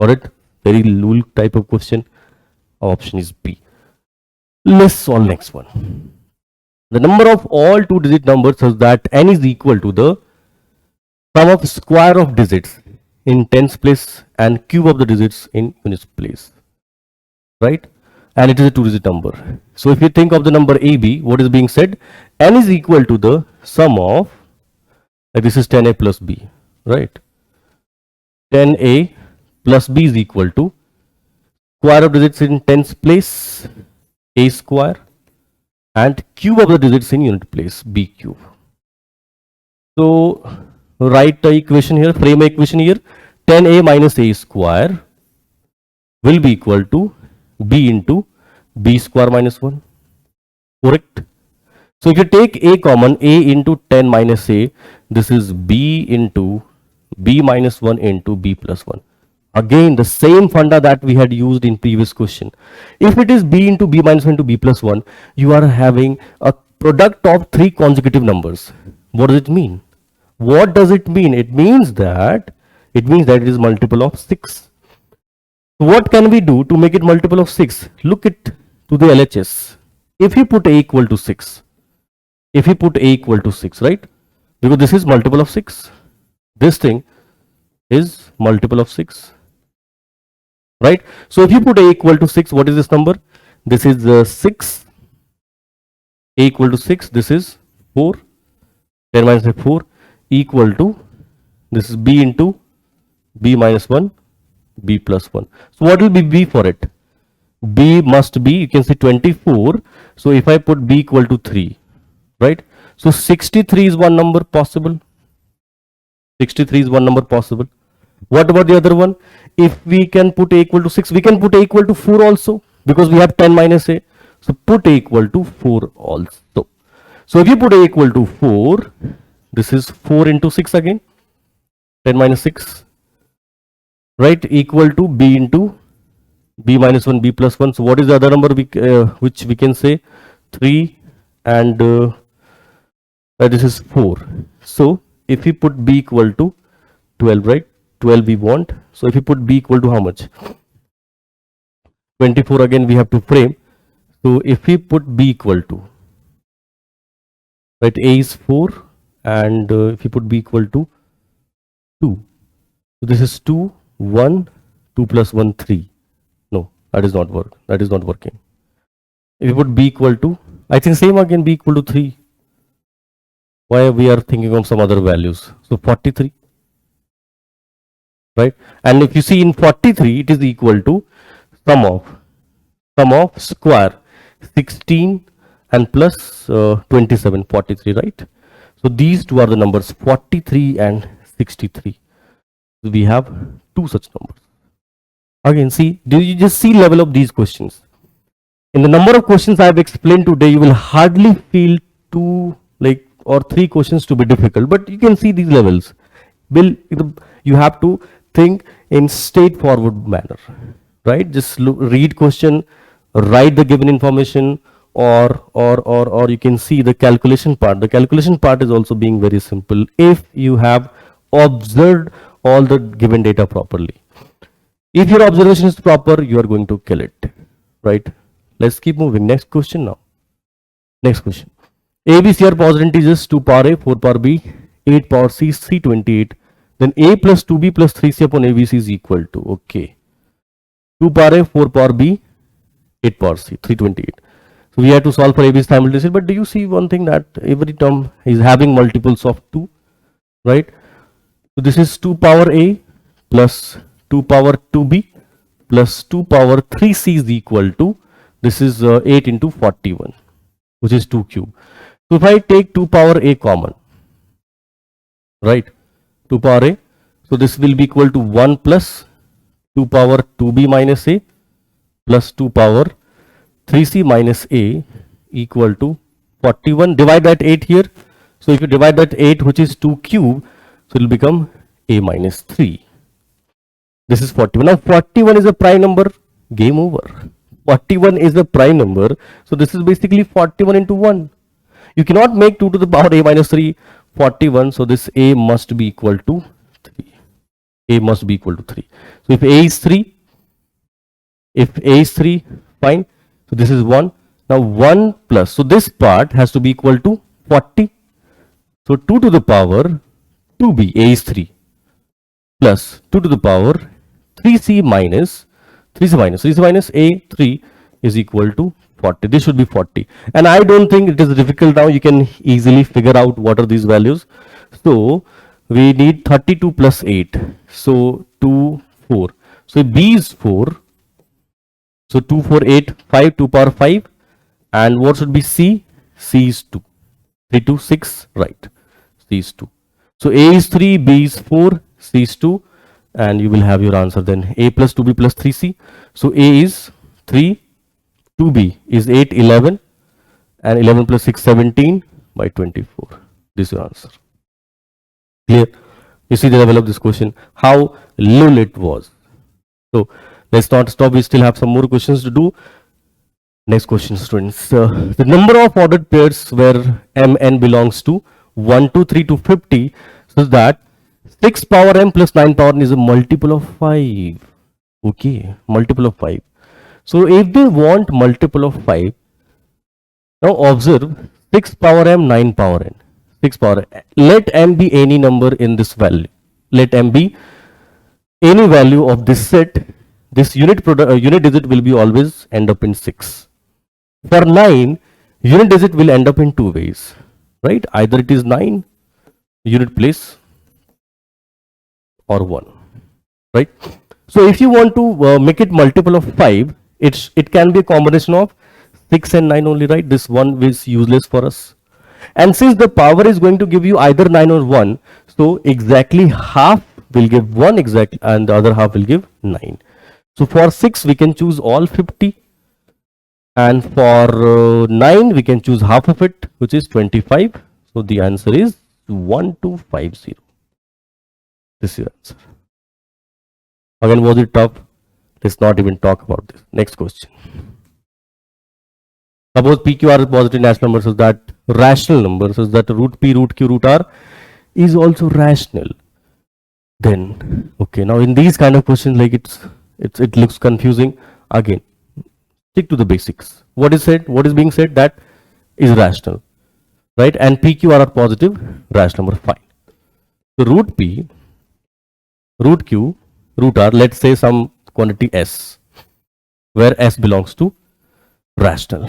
Alright, very lul type of question. Option is B. Let's solve next one. The number of all 2-digit numbers such that n is equal to the sum of square of digits in tens place and cube of the digits in units place, right? And it is a 2-digit number. So if you think of the number AB, what is being said? N is equal to the sum of, this is 10A plus B, right? 10A plus B is equal to square of digits in tens place, A square, and cube of the digits in unit place, B cube. So write the equation here, frame equation here. 10A minus A square will be equal to B into B square minus 1. Correct? So if you take A common, A into 10 minus A, this is B into B minus 1 into B plus 1. Again, the same funda that we had used in previous question. If it is B into B minus 1 into B plus 1, you are having a product of 3 consecutive numbers. What does it mean? What does it mean? It means that it is multiple of 6. What can we do to make it multiple of 6? Look it to the LHS. If you put A equal to 6, right? Because this is multiple of 6. This thing is multiple of 6. Right? So if you put A equal to 6, what is this number? This is 6, a equal to 6, this is 4, 10 minus 4 equal to, this is b into b minus 1, b plus 1. So what will be b for it? B must be, you can say 24. So if I put b equal to 3, right? So 63 is one number possible. 63 is one number possible. What about the other one? If we can put a equal to 6, we can put a equal to 4 also, because we have 10 minus a. So put a equal to 4 also. So if you put a equal to 4, this is 4 into 6 again, 10 minus 6, right, equal to b into b minus 1, b plus 1. So what is the other number which we can say? 3 and this is 4. So if we put b equal to 12, right, 12 we want. So if we put b equal to how much? 24 again we have to frame. So if we put b equal to, right, a is 4 and if you put b equal to 2. So this is 2, 1, 2 plus 1, 3. No, that is not work. That is not working. If you put b equal to, I think same again, b equal to 3. Why we are thinking of some other values? So 43. Right? And if you see in 43, it is equal to sum of square 16 and plus 27, 43, right? So these two are the numbers 43 and 63. So we have two such numbers. Again, see, do you just see level of these questions? In the number of questions I have explained today, you will hardly feel 2 or 3 questions to be difficult, but you can see these levels. You have to think in straightforward manner, right? Just read question, write the given information, or you can see the calculation part. The calculation part is also being very simple if you have observed all the given data properly. If your observation is proper, you are going to kill it, right? Let's keep moving. Next question now. Next question. A, B, C are positive integers, 2 power A, 4 power B, 8 power C, 328. Then A plus 2B plus 3C upon ABC is equal to, okay, 2 power A, 4 power B, 8 power C, 328. So we have to solve for AB simultaneously. But do you see one thing, that every term is having multiples of 2, right? So this is 2 power A plus 2 power 2B plus 2 power 3C is equal to, this is 8 into 41, which is 2 cube. So if I take 2 power A common, right, 2 power A, so this will be equal to 1 plus 2 power 2B minus A plus 2 power 3C minus A equal to 41. Divide that 8 here. So if you divide that 8, which is 2 cube, so it will become A minus 3. This is 41. Now 41 is a prime number. Game over. 41 is a prime number. So this is basically 41 into 1. You cannot make 2 to the power A minus 3 41. So this A must be equal to 3. A must be equal to 3. So if A is 3, fine. So this is 1. Now 1 plus, so this part has to be equal to 40. So 2 to the power 2B, A is 3, plus 2 to the power 3C minus A 3 is equal to 40. This should be 40. And I don't think it is difficult now. You can easily figure out what are these values. So we need 32 plus 8. So 2, 4. So B is 4. So 2, 4, 8, 5, 2 power 5. And what should be C? C is 2. 3, 2, 6, right. C is 2. So A is 3, B is 4, C is 2. And you will have your answer then. A plus 2B plus 3C. So A is 3, 2B is 8, 11. And 11 plus 6, 17 by 24. This is your answer. Clear? You see the level of this question, how low it was. So let's not stop. We still have some more questions to do. Next question, students. The number of ordered pairs where Mn belongs to 1, 2, 3 to 50, so that 6 power m plus 9 power n is a multiple of 5. Okay, multiple of 5. So if they want multiple of 5, now observe 6 power m, 9 power n. 6 power n. Let m be any number in this value. Let m be any value of this set. This unit digit will be always end up in 6. For 9, unit digit will end up in two ways, right? Either it is 9 unit place or 1, right? So if you want to make it multiple of 5, it can be a combination of 6 and 9 only, right? This one is useless for us. And since the power is going to give you either 9 or 1, so exactly half will give 1 exact and the other half will give 9. So for 6 we can choose all 50, and for 9 we can choose half of it, which is 25. So the answer is 1250. This is your answer. Again, was it tough? Let's not even talk about this. Next question. Suppose PQ is positive natural number, so that rational number, so that root P, root Q, root R is also rational. Then, okay, now in these kind of questions, like it looks confusing. Again, stick to the basics. What is said? What is being said? That is rational, right? And PQ are positive rational number. Fine. So root P, root Q, root R. Let's say some quantity S, where S belongs to rational.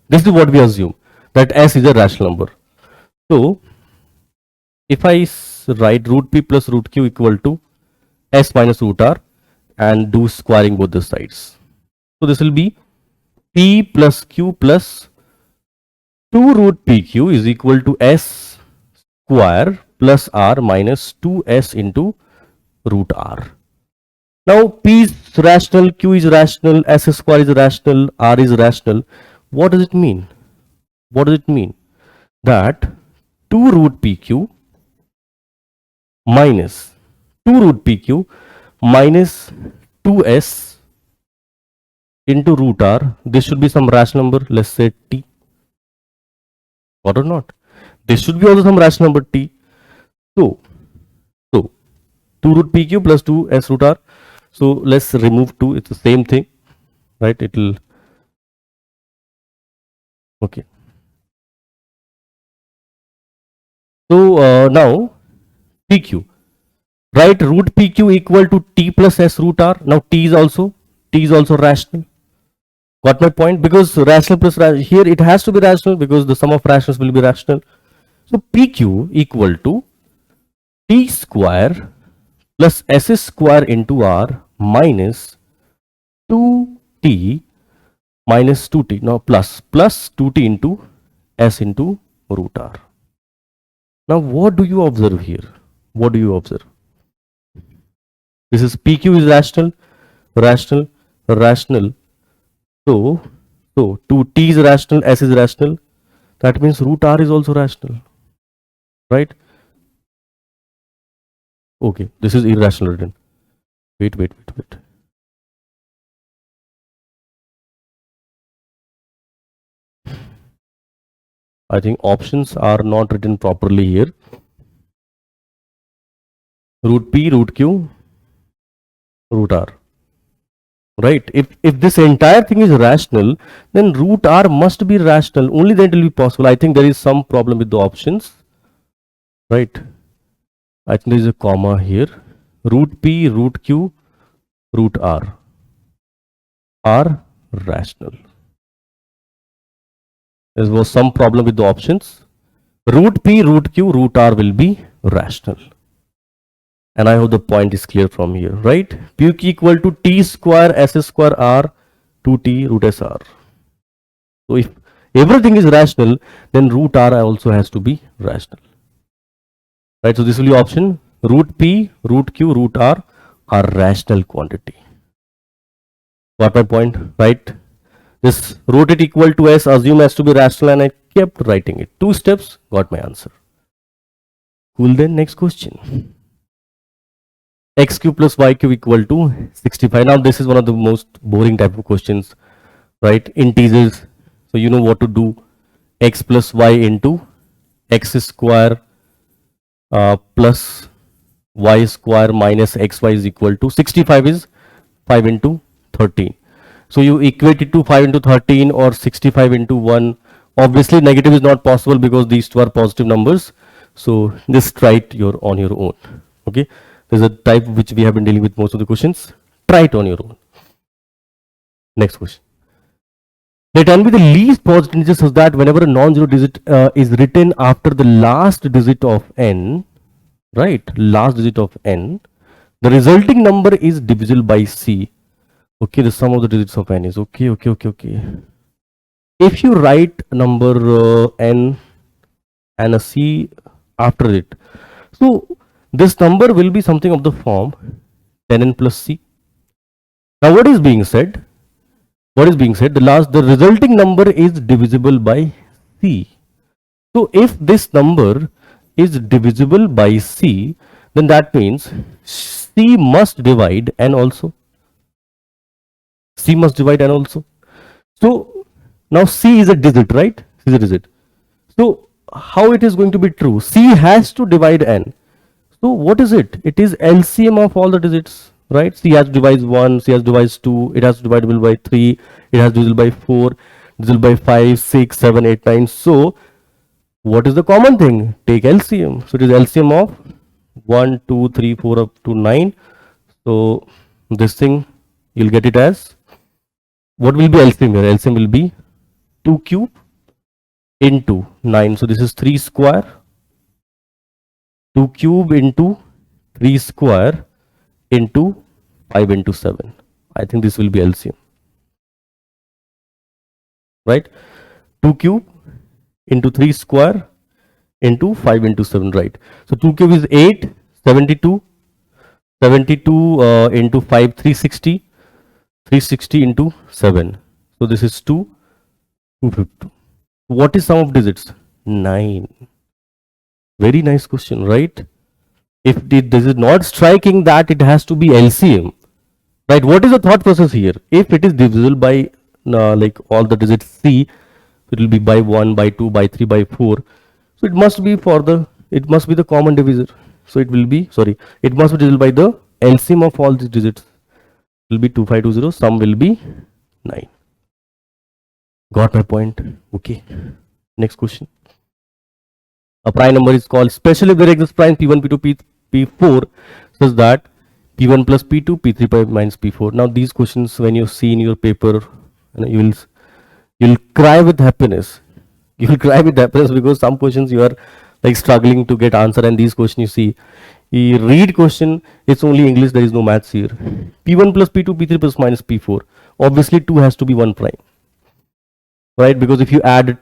This is what we assume, that S is a rational number. So if I write root P plus root Q equal to S minus root R and do squaring both the sides, so this will be P plus Q plus 2 root PQ is equal to S square plus R minus 2S into root R. Now P is rational, Q is rational, S square is rational, R is rational. What does it mean? What does it mean? That 2 root PQ minus 2 root PQ minus 2S into root R. This should be some rational number, let's say T. What or not? This should be also some rational number T. So 2 root PQ plus 2S root R. So let's remove 2, it's the same thing, right? It will, okay. So now PQ, right? Root PQ equal to T plus S root R. Now T is also rational. Got my point? Because rational plus here it has to be rational because the sum of rationals will be rational. So PQ equal to T square plus S square into R minus 2T minus 2T. Now plus 2T into S into root R. Now what do you observe here? What do you observe? This is PQ is rational, rational, rational. So 2T is rational, S is rational. That means root R is also rational, right? Okay, this is irrational written. Wait. I think options are not written properly here. Root P, root Q, root R. Right? If this entire thing is rational, then root R must be rational. Only then it will be possible. I think there is some problem with the options. Right? I think there is a comma here. Root P, root Q, root R are rational. There was some problem with the options. Root P, root Q, root R will be rational. And I hope the point is clear from here, right? PQ equal to T square S square R 2T root S R. So if everything is rational, then root R also has to be rational, right? So this will be option. Root P, root Q, root R are rational quantity. Got my point, right? This root it equal to S, assume S to be rational, and I kept writing it. 2 steps, got my answer. Cool. Then next question. X cube plus Y cube equal to 65. Now this is one of the most boring type of questions, right? Integers. So you know what to do. X plus Y into X square plus Y square minus XY is equal to 65 is 5 into 13. So you equate it to 5 into 13 or 65 into 1. Obviously negative is not possible because these two are positive numbers. So just try it on your own. Okay. There's a type which we have been dealing with most of the questions. Try it on your own. Next question. Let n be the least positive integer such that whenever a non-zero digit is written after the last digit of n, right, last digit of n, the resulting number is divisible by c. Okay, the sum of the digits of n is okay. If you write number n and a c after it, so this number will be something of the form 10n plus c. Now what is being said? The resulting number is divisible by c. So if this number is divisible by c, then that means c must divide n also. So now c is a digit, right? C is a digit. So how it is going to be true? C has to divide n. So what is it? It is LCM of all the digits, right? C has to divide 1, C has to divide 2, it has to divide by 3, it has to divide by 4, divide by 5, 6, 7, 8, 9. So what is the common thing? Take LCM. So it is LCM of 1, 2, 3, 4 up to 9. So this thing you'll get it as, what will be LCM here? LCM will be 2 cube into 9. So this is 3 square. 2 cube into 3 square into 5 into 7. I think this will be LCM. Right? 2 cube into 3 square into 5 into 7. Right? So 2 cube is 8, 72. 72 into 5, 360. 360 into 7. So this is 2, 250. What is sum of digits? 9. Very nice question, right? If this is not striking that it has to be LCM, right? What is the thought process here? If it is divisible by like all the digits c, it will be by 1, by 2, by 3, by 4. So it must be the common divisor. So it will be, it must be divisible by the LCM of all these digits. It will be 2520. Sum will be 9. Got my point? Okay. Next question. A prime number is called, especially if there exists prime P1, P2, P4, such that P1 plus P2, P3 minus P4. Now these questions, when you see in your paper, you'll cry with happiness. You'll cry with happiness because some questions you are like struggling to get answer, and these questions you read question, it's only English, there is no maths here. P1 plus P2, P3 plus minus P4. Obviously 2 has to be 1 prime. Right, because if you add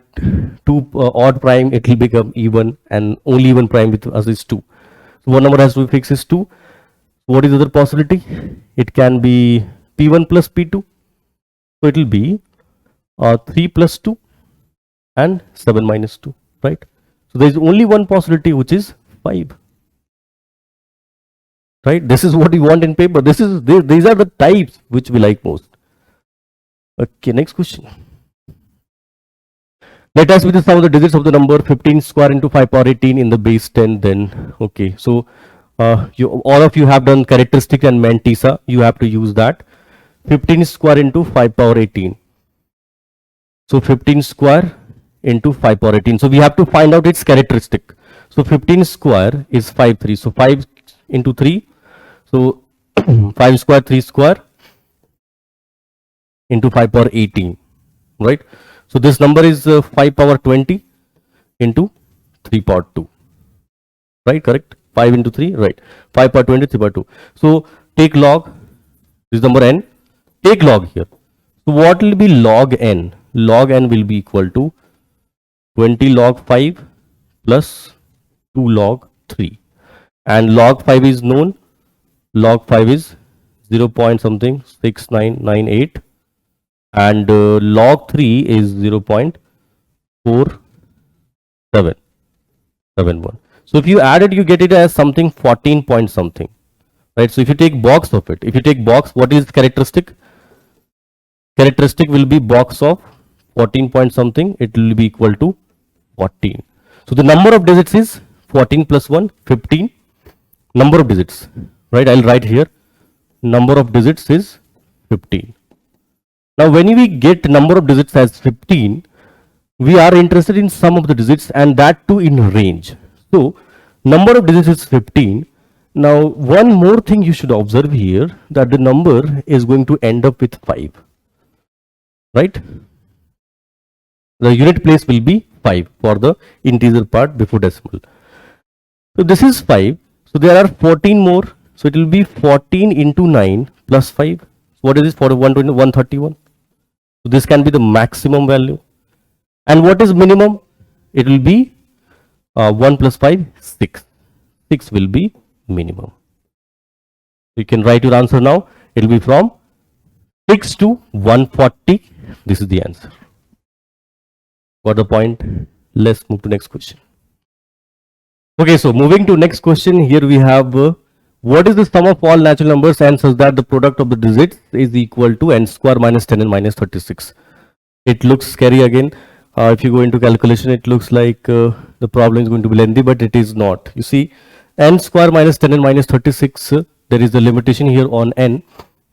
2 odd prime, it will become even, and only even prime with us is 2. So one number has to be fixed is 2. What is the other possibility? It can be P1 plus P2. So it will be 3 plus 2 and 7 minus 2. Right. So there is only one possibility, which is 5. Right. This is what we want in paper. These are the types which we like most. Okay. Next question. Let us be the sum of the digits of the number 15 square into 5 power 18 in the base 10 then. Okay, so all of you have done characteristic and Mantissa. You have to use that. 15 square into 5 power 18. So 15 square into 5 power 18. So we have to find out its characteristic. So 15 square is 5, 3. So 5 into 3. So 5 square, 3 square into 5 power 18. Right? So this number is 5 power 20 into 3 power 2. Right, correct? 5 into 3, right. 5 power 20, 3 power 2. So take log, this number n, take log here. So what will be log n? Log n will be equal to 20 log 5 plus 2 log 3. And log 5 is known. Log 5 is 0 point something 6998. And log 3 is 0.4771. So if you add it, you get it as something 14 point something, right? So if you take box of it, what is characteristic? Characteristic will be box of 14 point something. It will be equal to 14. So the number of digits is 14 plus 1, 15. Number of digits, right? I'll write here. Number of digits is 15. Now when we get number of digits as 15, we are interested in sum of the digits, and that too in range. So number of digits is 15. Now one more thing you should observe here, that the number is going to end up with 5, right? The unit place will be 5 for the integer part before decimal. So this is 5. So there are 14 more. So it will be 14 into 9 plus 5. What is this? For 131. So this can be the maximum value. And what is minimum? It will be 1 plus 5, 6. 6 will be minimum. You can write your answer now. It will be from 6 to 140. This is the answer. Got the point? Let's move to next question. Okay, so moving to next question. Here we have what is the sum of all natural numbers n such that the product of the digits is equal to n square minus 10 and minus 36. It looks scary again. If you go into calculation, it looks like the problem is going to be lengthy, but it is not. You see, n square minus 10 and minus 36, there is a limitation here on n.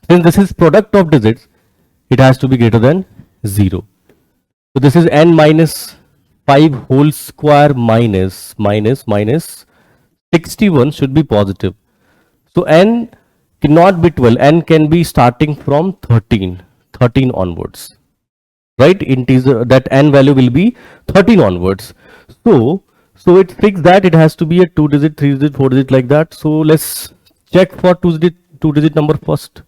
Since this is product of digits, it has to be greater than 0. So this is n minus 5 whole square minus 61 should be positive. So n cannot be 12, n can be starting from 13 onwards. Right, integer, that n value will be 13 onwards. So it fixed that it has to be a 2 digit, 3 digit, 4 digit, like that. So let's check for 2 digit number first.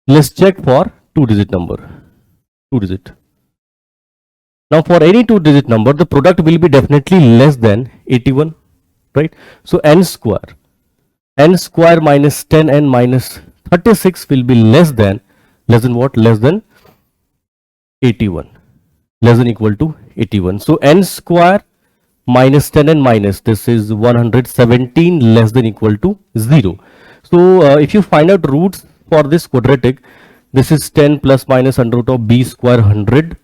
Let's check for 2 digit number. 2 digit. Now for any 2 digit number, the product will be definitely less than 81, right? So n square minus 10 and minus 36 will be less than what? Less than 81, less than equal to 81. So n square minus 10 and minus, this is 117, less than equal to 0. So if you find out roots for this quadratic, this is 10 plus minus under root of b square 100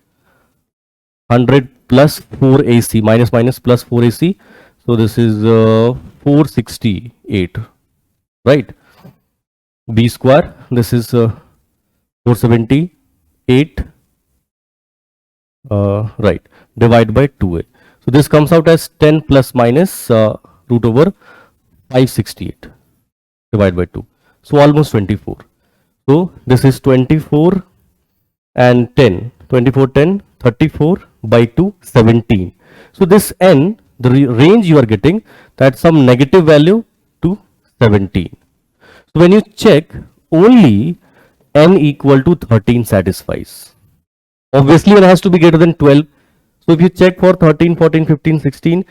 plus 4ac minus plus 4ac. So this is 468, right? B square, this is 478, right, divide by 2a. So this comes out as 10 plus minus root over 568 divided by 2. So almost 24. So this is 24 and 10, 24, 10, 34 by 2, 17. So this n, the range you are getting, that's some negative value to 17. So when you check, only n equal to 13 satisfies. Obviously n has to be greater than 12. So if you check for 13, 14, 15, 16,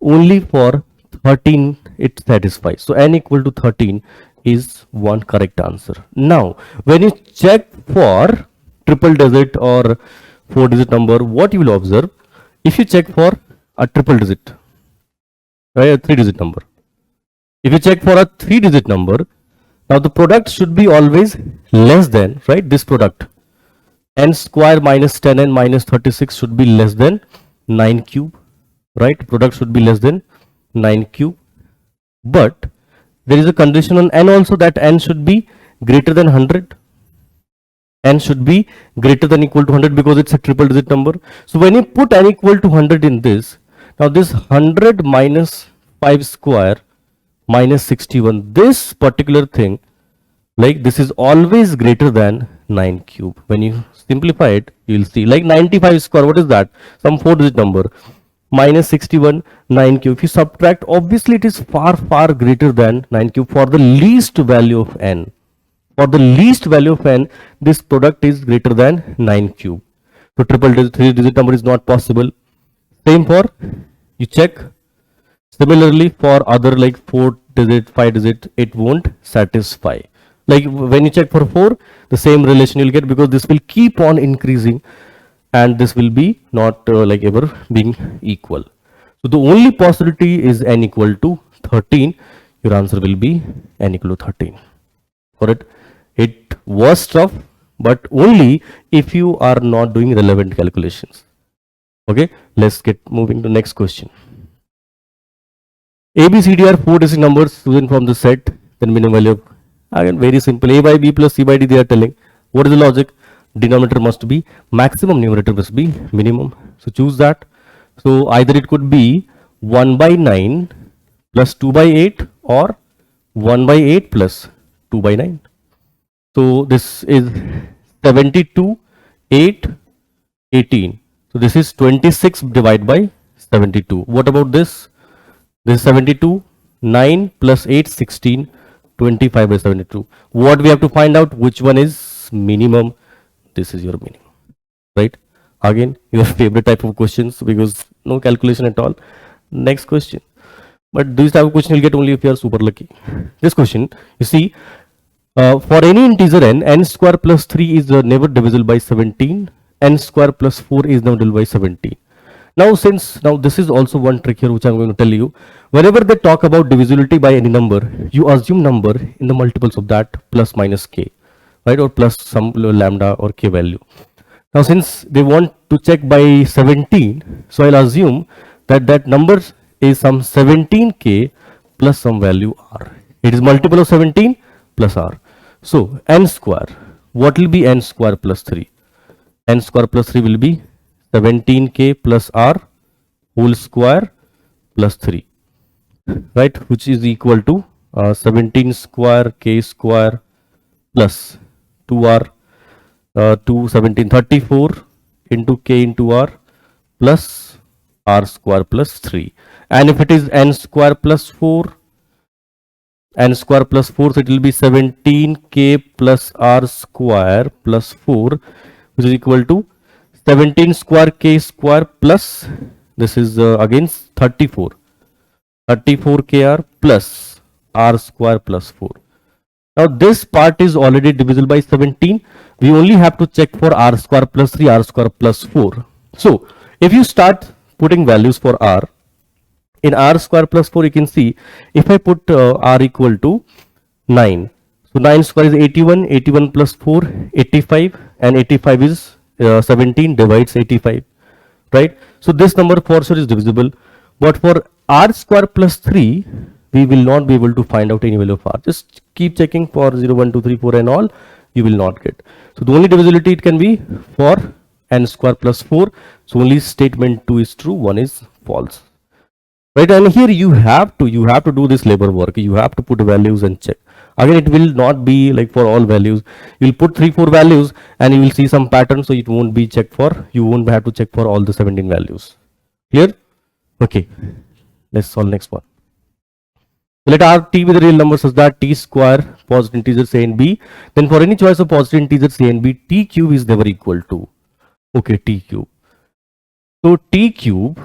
only for 13 it satisfies. So n equal to 13 is one correct answer. Now when you check for triple digit or 4 digit number, what you will observe, if you check for a triple digit, right, a 3 digit number, if you check for a 3 digit number, now the product should be always less than, right, this product, n square minus 10 and minus 36 should be less than 9 cube, right? Product should be less than 9 cube. But there is a condition on n also, that n should be greater than 100. N should be greater than equal to 100 because it's a triple digit number. So when you put n equal to 100 in this, now this 100 minus 5 square minus 61, this particular thing, like this is always greater than 9 cube. When you simplify it, you will see like 95 square, what is that? Some 4 digit number, minus 61, 9 cube. If you subtract, obviously it is far greater than 9 cube for the least value of n. For the least value of n, this product is greater than 9 cube. So triple digit, 3 digit number is not possible. Same for, you check. Similarly for other like 4 digit, 5 digit, it won't satisfy. Like when you check for 4, the same relation you'll get, because this will keep on increasing and this will be not like ever being equal. So the only possibility is n equal to 13. Your answer will be n equal to 13. For it was tough, but only if you are not doing relevant calculations. Okay, let's get moving to next question. A, B, C, D are 4 digit numbers chosen from the set. Then minimum value of, again very simple, a by b plus c by d, they are telling. What is the logic? Denominator must be maximum, numerator must be minimum. So choose that. So either it could be 1 by 9 plus 2 by 8 or 1 by 8 plus 2 by 9. So this is 72, 8, 18. So this is 26 divided by 72. What about this? This is 72, 9 plus 8, 16, 25 by 72. What we have to find out, which one is minimum? This is your minimum, right? Again, your favorite type of questions because no calculation at all. Next question. But this type of question you'll get only if you are super lucky. This question, you see, for any integer n square plus 3 is never divisible by 17, n square plus 4 is never divisible by 17. Now this is also one trick here which I'm going to tell you. Whenever they talk about divisibility by any number, you assume number in the multiples of that plus minus k, right, or plus some lambda or k value. Now since they want to check by 17, so I'll assume that that number is some 17k plus some value r. It is multiple of 17 plus r. So n square, what will be n square plus 3? N square plus 3 will be 17k plus r whole square plus 3, right, which is equal to 17 square k square plus 2r, 2 17 34 into k into r plus r square plus 3. And if it is n square plus 4, n square plus 4, so it will be 17k plus r square plus 4, which is equal to 17 square k square plus, this is again 34 kr plus r square plus 4. Now this part is already divisible by 17. We only have to check for r square plus 3, r square plus 4. So if you start putting values for r, in r square plus 4 you can see if I put r equal to 9. So 9 square is 81, 81 plus 4, 85, and 85 is 17 divides 85, right? So this number for sure is divisible, but for r square plus 3 we will not be able to find out any value of r. Just keep checking for 0 1 2 3 4 and all, you will not get. So the only divisibility it can be for n square plus 4. So only statement 2 is true, 1 is false, right? And here you have to do this labor work. You have to put values and check. Again, it will not be like for all values. You'll put 3-4 values and you will see some pattern, so it won't be checked for, you won't have to check for all the 17 values. Clear? Okay, let's solve next one. So let r t be the real number such that t square positive integers a and b. Then for any choice of positive integers a and b, t cube is never equal to, okay, t cube. So t cube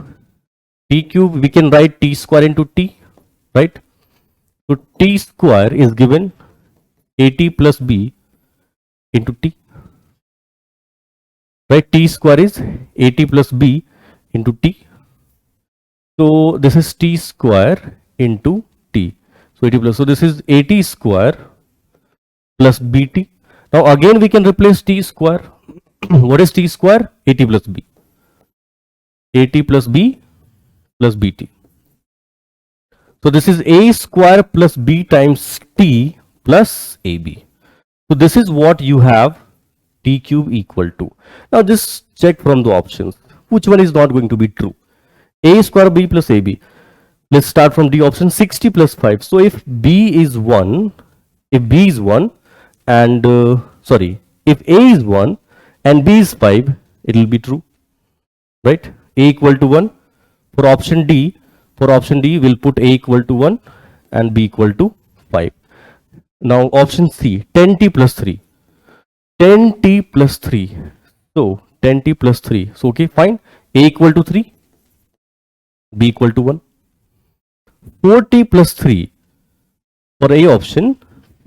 we can write t square into t, right? So t square is given at plus b into t, right? T square is at plus b into t. So this is t square into t. So 80 plus, so this is at square plus bt. Now again we can replace t square. What is t square? At plus b. At plus b plus bt. So this is a square plus b times t plus ab. So this is what you have t cube equal to. Now just check from the options which one is not going to be true. A square b plus ab. Let's start from the option 60 plus 5. So if b is 1, if b is 1 and if a is 1 and b is 5, it will be true, right? A equal to 1. For option D, we'll put a equal to 1 and b equal to 5. Now option C, 10t plus 3. 10t plus 3. So 10t plus 3. So okay, fine. A equal to 3, b equal to 1. 4t plus 3. For A option,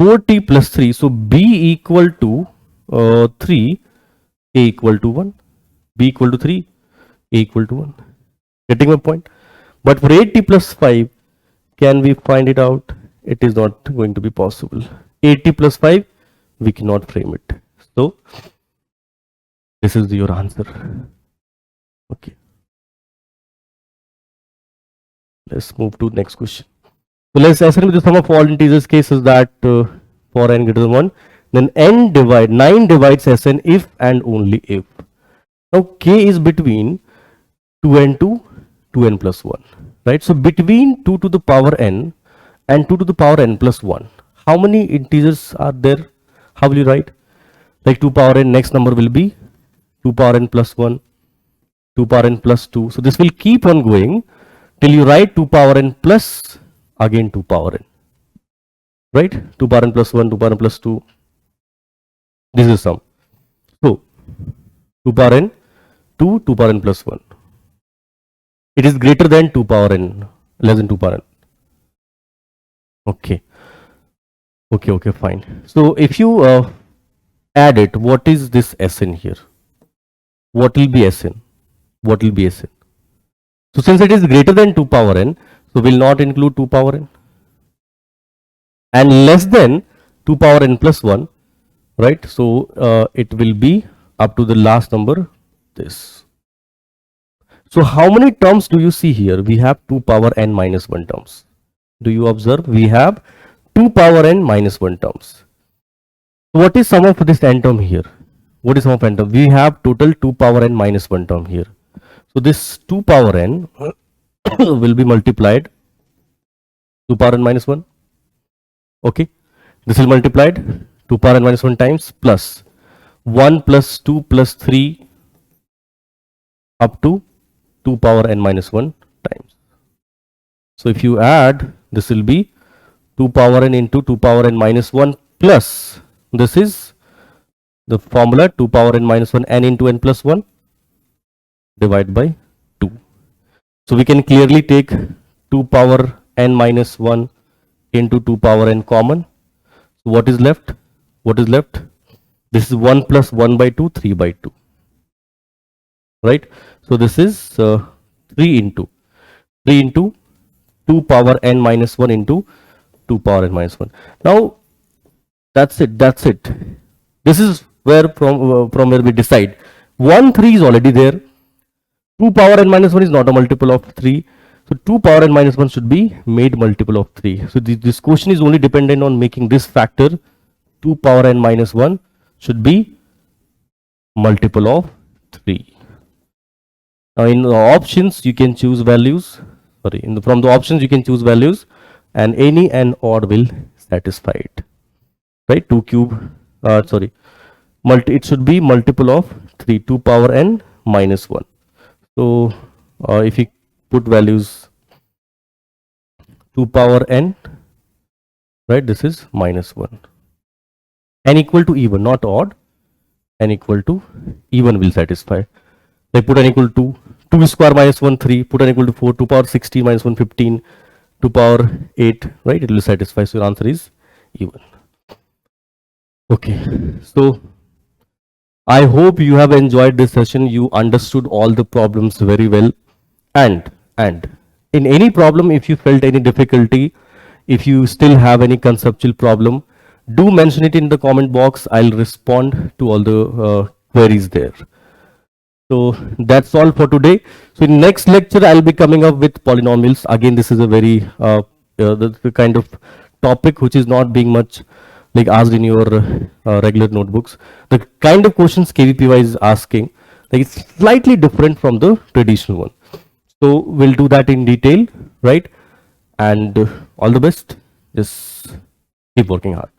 4t plus 3. So b equal to 3, a equal to 1, b equal to 3, a equal to 1. Getting my point? But for 8t plus 5, can we find it out? It is not going to be possible. 8t plus 5, we cannot frame it. So this is your answer. Okay. Let's move to next question. So let's assume with the sum of all integers cases that for n greater than 1, then 9 divides Sn if and only if. Now k is between 2 and 2n plus 1, right? So between 2 to the power n and 2 to the power n plus 1, how many integers are there? How will you write? Like 2 power n, next number will be 2 power n plus 1, 2 power n plus 2. So this will keep on going till you write 2 power n plus again 2 power n, right? 2 power n plus 1, 2 power n plus 2. This is sum. So 2 power n, 2, 2 power n plus 1. It is greater than 2 power n, less than 2 power n. Okay. Okay, fine. So if you add it, what is this Sn here? What will be Sn? What will be Sn? So since it is greater than 2 power n, so will not include 2 power n. And less than 2 power n plus 1, right? So it will be up to the last number, this. So how many terms do you see here? We have 2 power n minus 1 terms. Do you observe? We have 2 power n minus 1 terms. What is sum of this n term here? What is sum of n term? We have total 2 power n minus 1 term here. So this 2 power n will be multiplied 2 power n minus 1. Okay. This is multiplied 2 power n minus 1 times plus 1 plus 2 plus 3 up to 2 power n minus 1 times. So if you add, this will be 2 power n into 2 power n minus 1 plus, this is the formula, 2 power n minus 1 n into n plus 1 divided by 2. So we can clearly take 2 power n minus 1 into 2 power n common. So what is left? What is left? This is 1 plus 1 by 2, 3 by 2. Right? So this is 3 into 2 power n minus 1 into 2 power n minus 1. Now that's it. This is where from where we decide. 1 3 is already there. 2 power n minus 1 is not a multiple of 3. So 2 power n minus 1 should be made multiple of 3. So this question is only dependent on making this factor 2 power n minus 1 should be multiple of 3. Now in the options you can choose values. From the options you can choose values, and any and odd will satisfy it. Right? 2 cube. It should be multiple of 3. 2 power n minus 1. So if you put values 2 power n, right, this is minus 1. N equal to even, not odd. N equal to even will satisfy. Like put n equal to 2 square minus 1 3, put n equal to 4, 2 power 16 minus 1 15, 2 power 8, right, it will satisfy. So your answer is even. Okay, so I hope you have enjoyed this session. You understood all the problems very well, and in any problem, if you felt any difficulty, if you still have any conceptual problem, do mention it in the comment box. I'll respond to all the queries there. So that's all for today. So in next lecture, I'll be coming up with polynomials. Again, this is a very the kind of topic which is not being much like asked in your regular notebooks. The kind of questions KVPY is asking, like, it's slightly different from the traditional one. So we'll do that in detail, right? And all the best. Just keep working hard.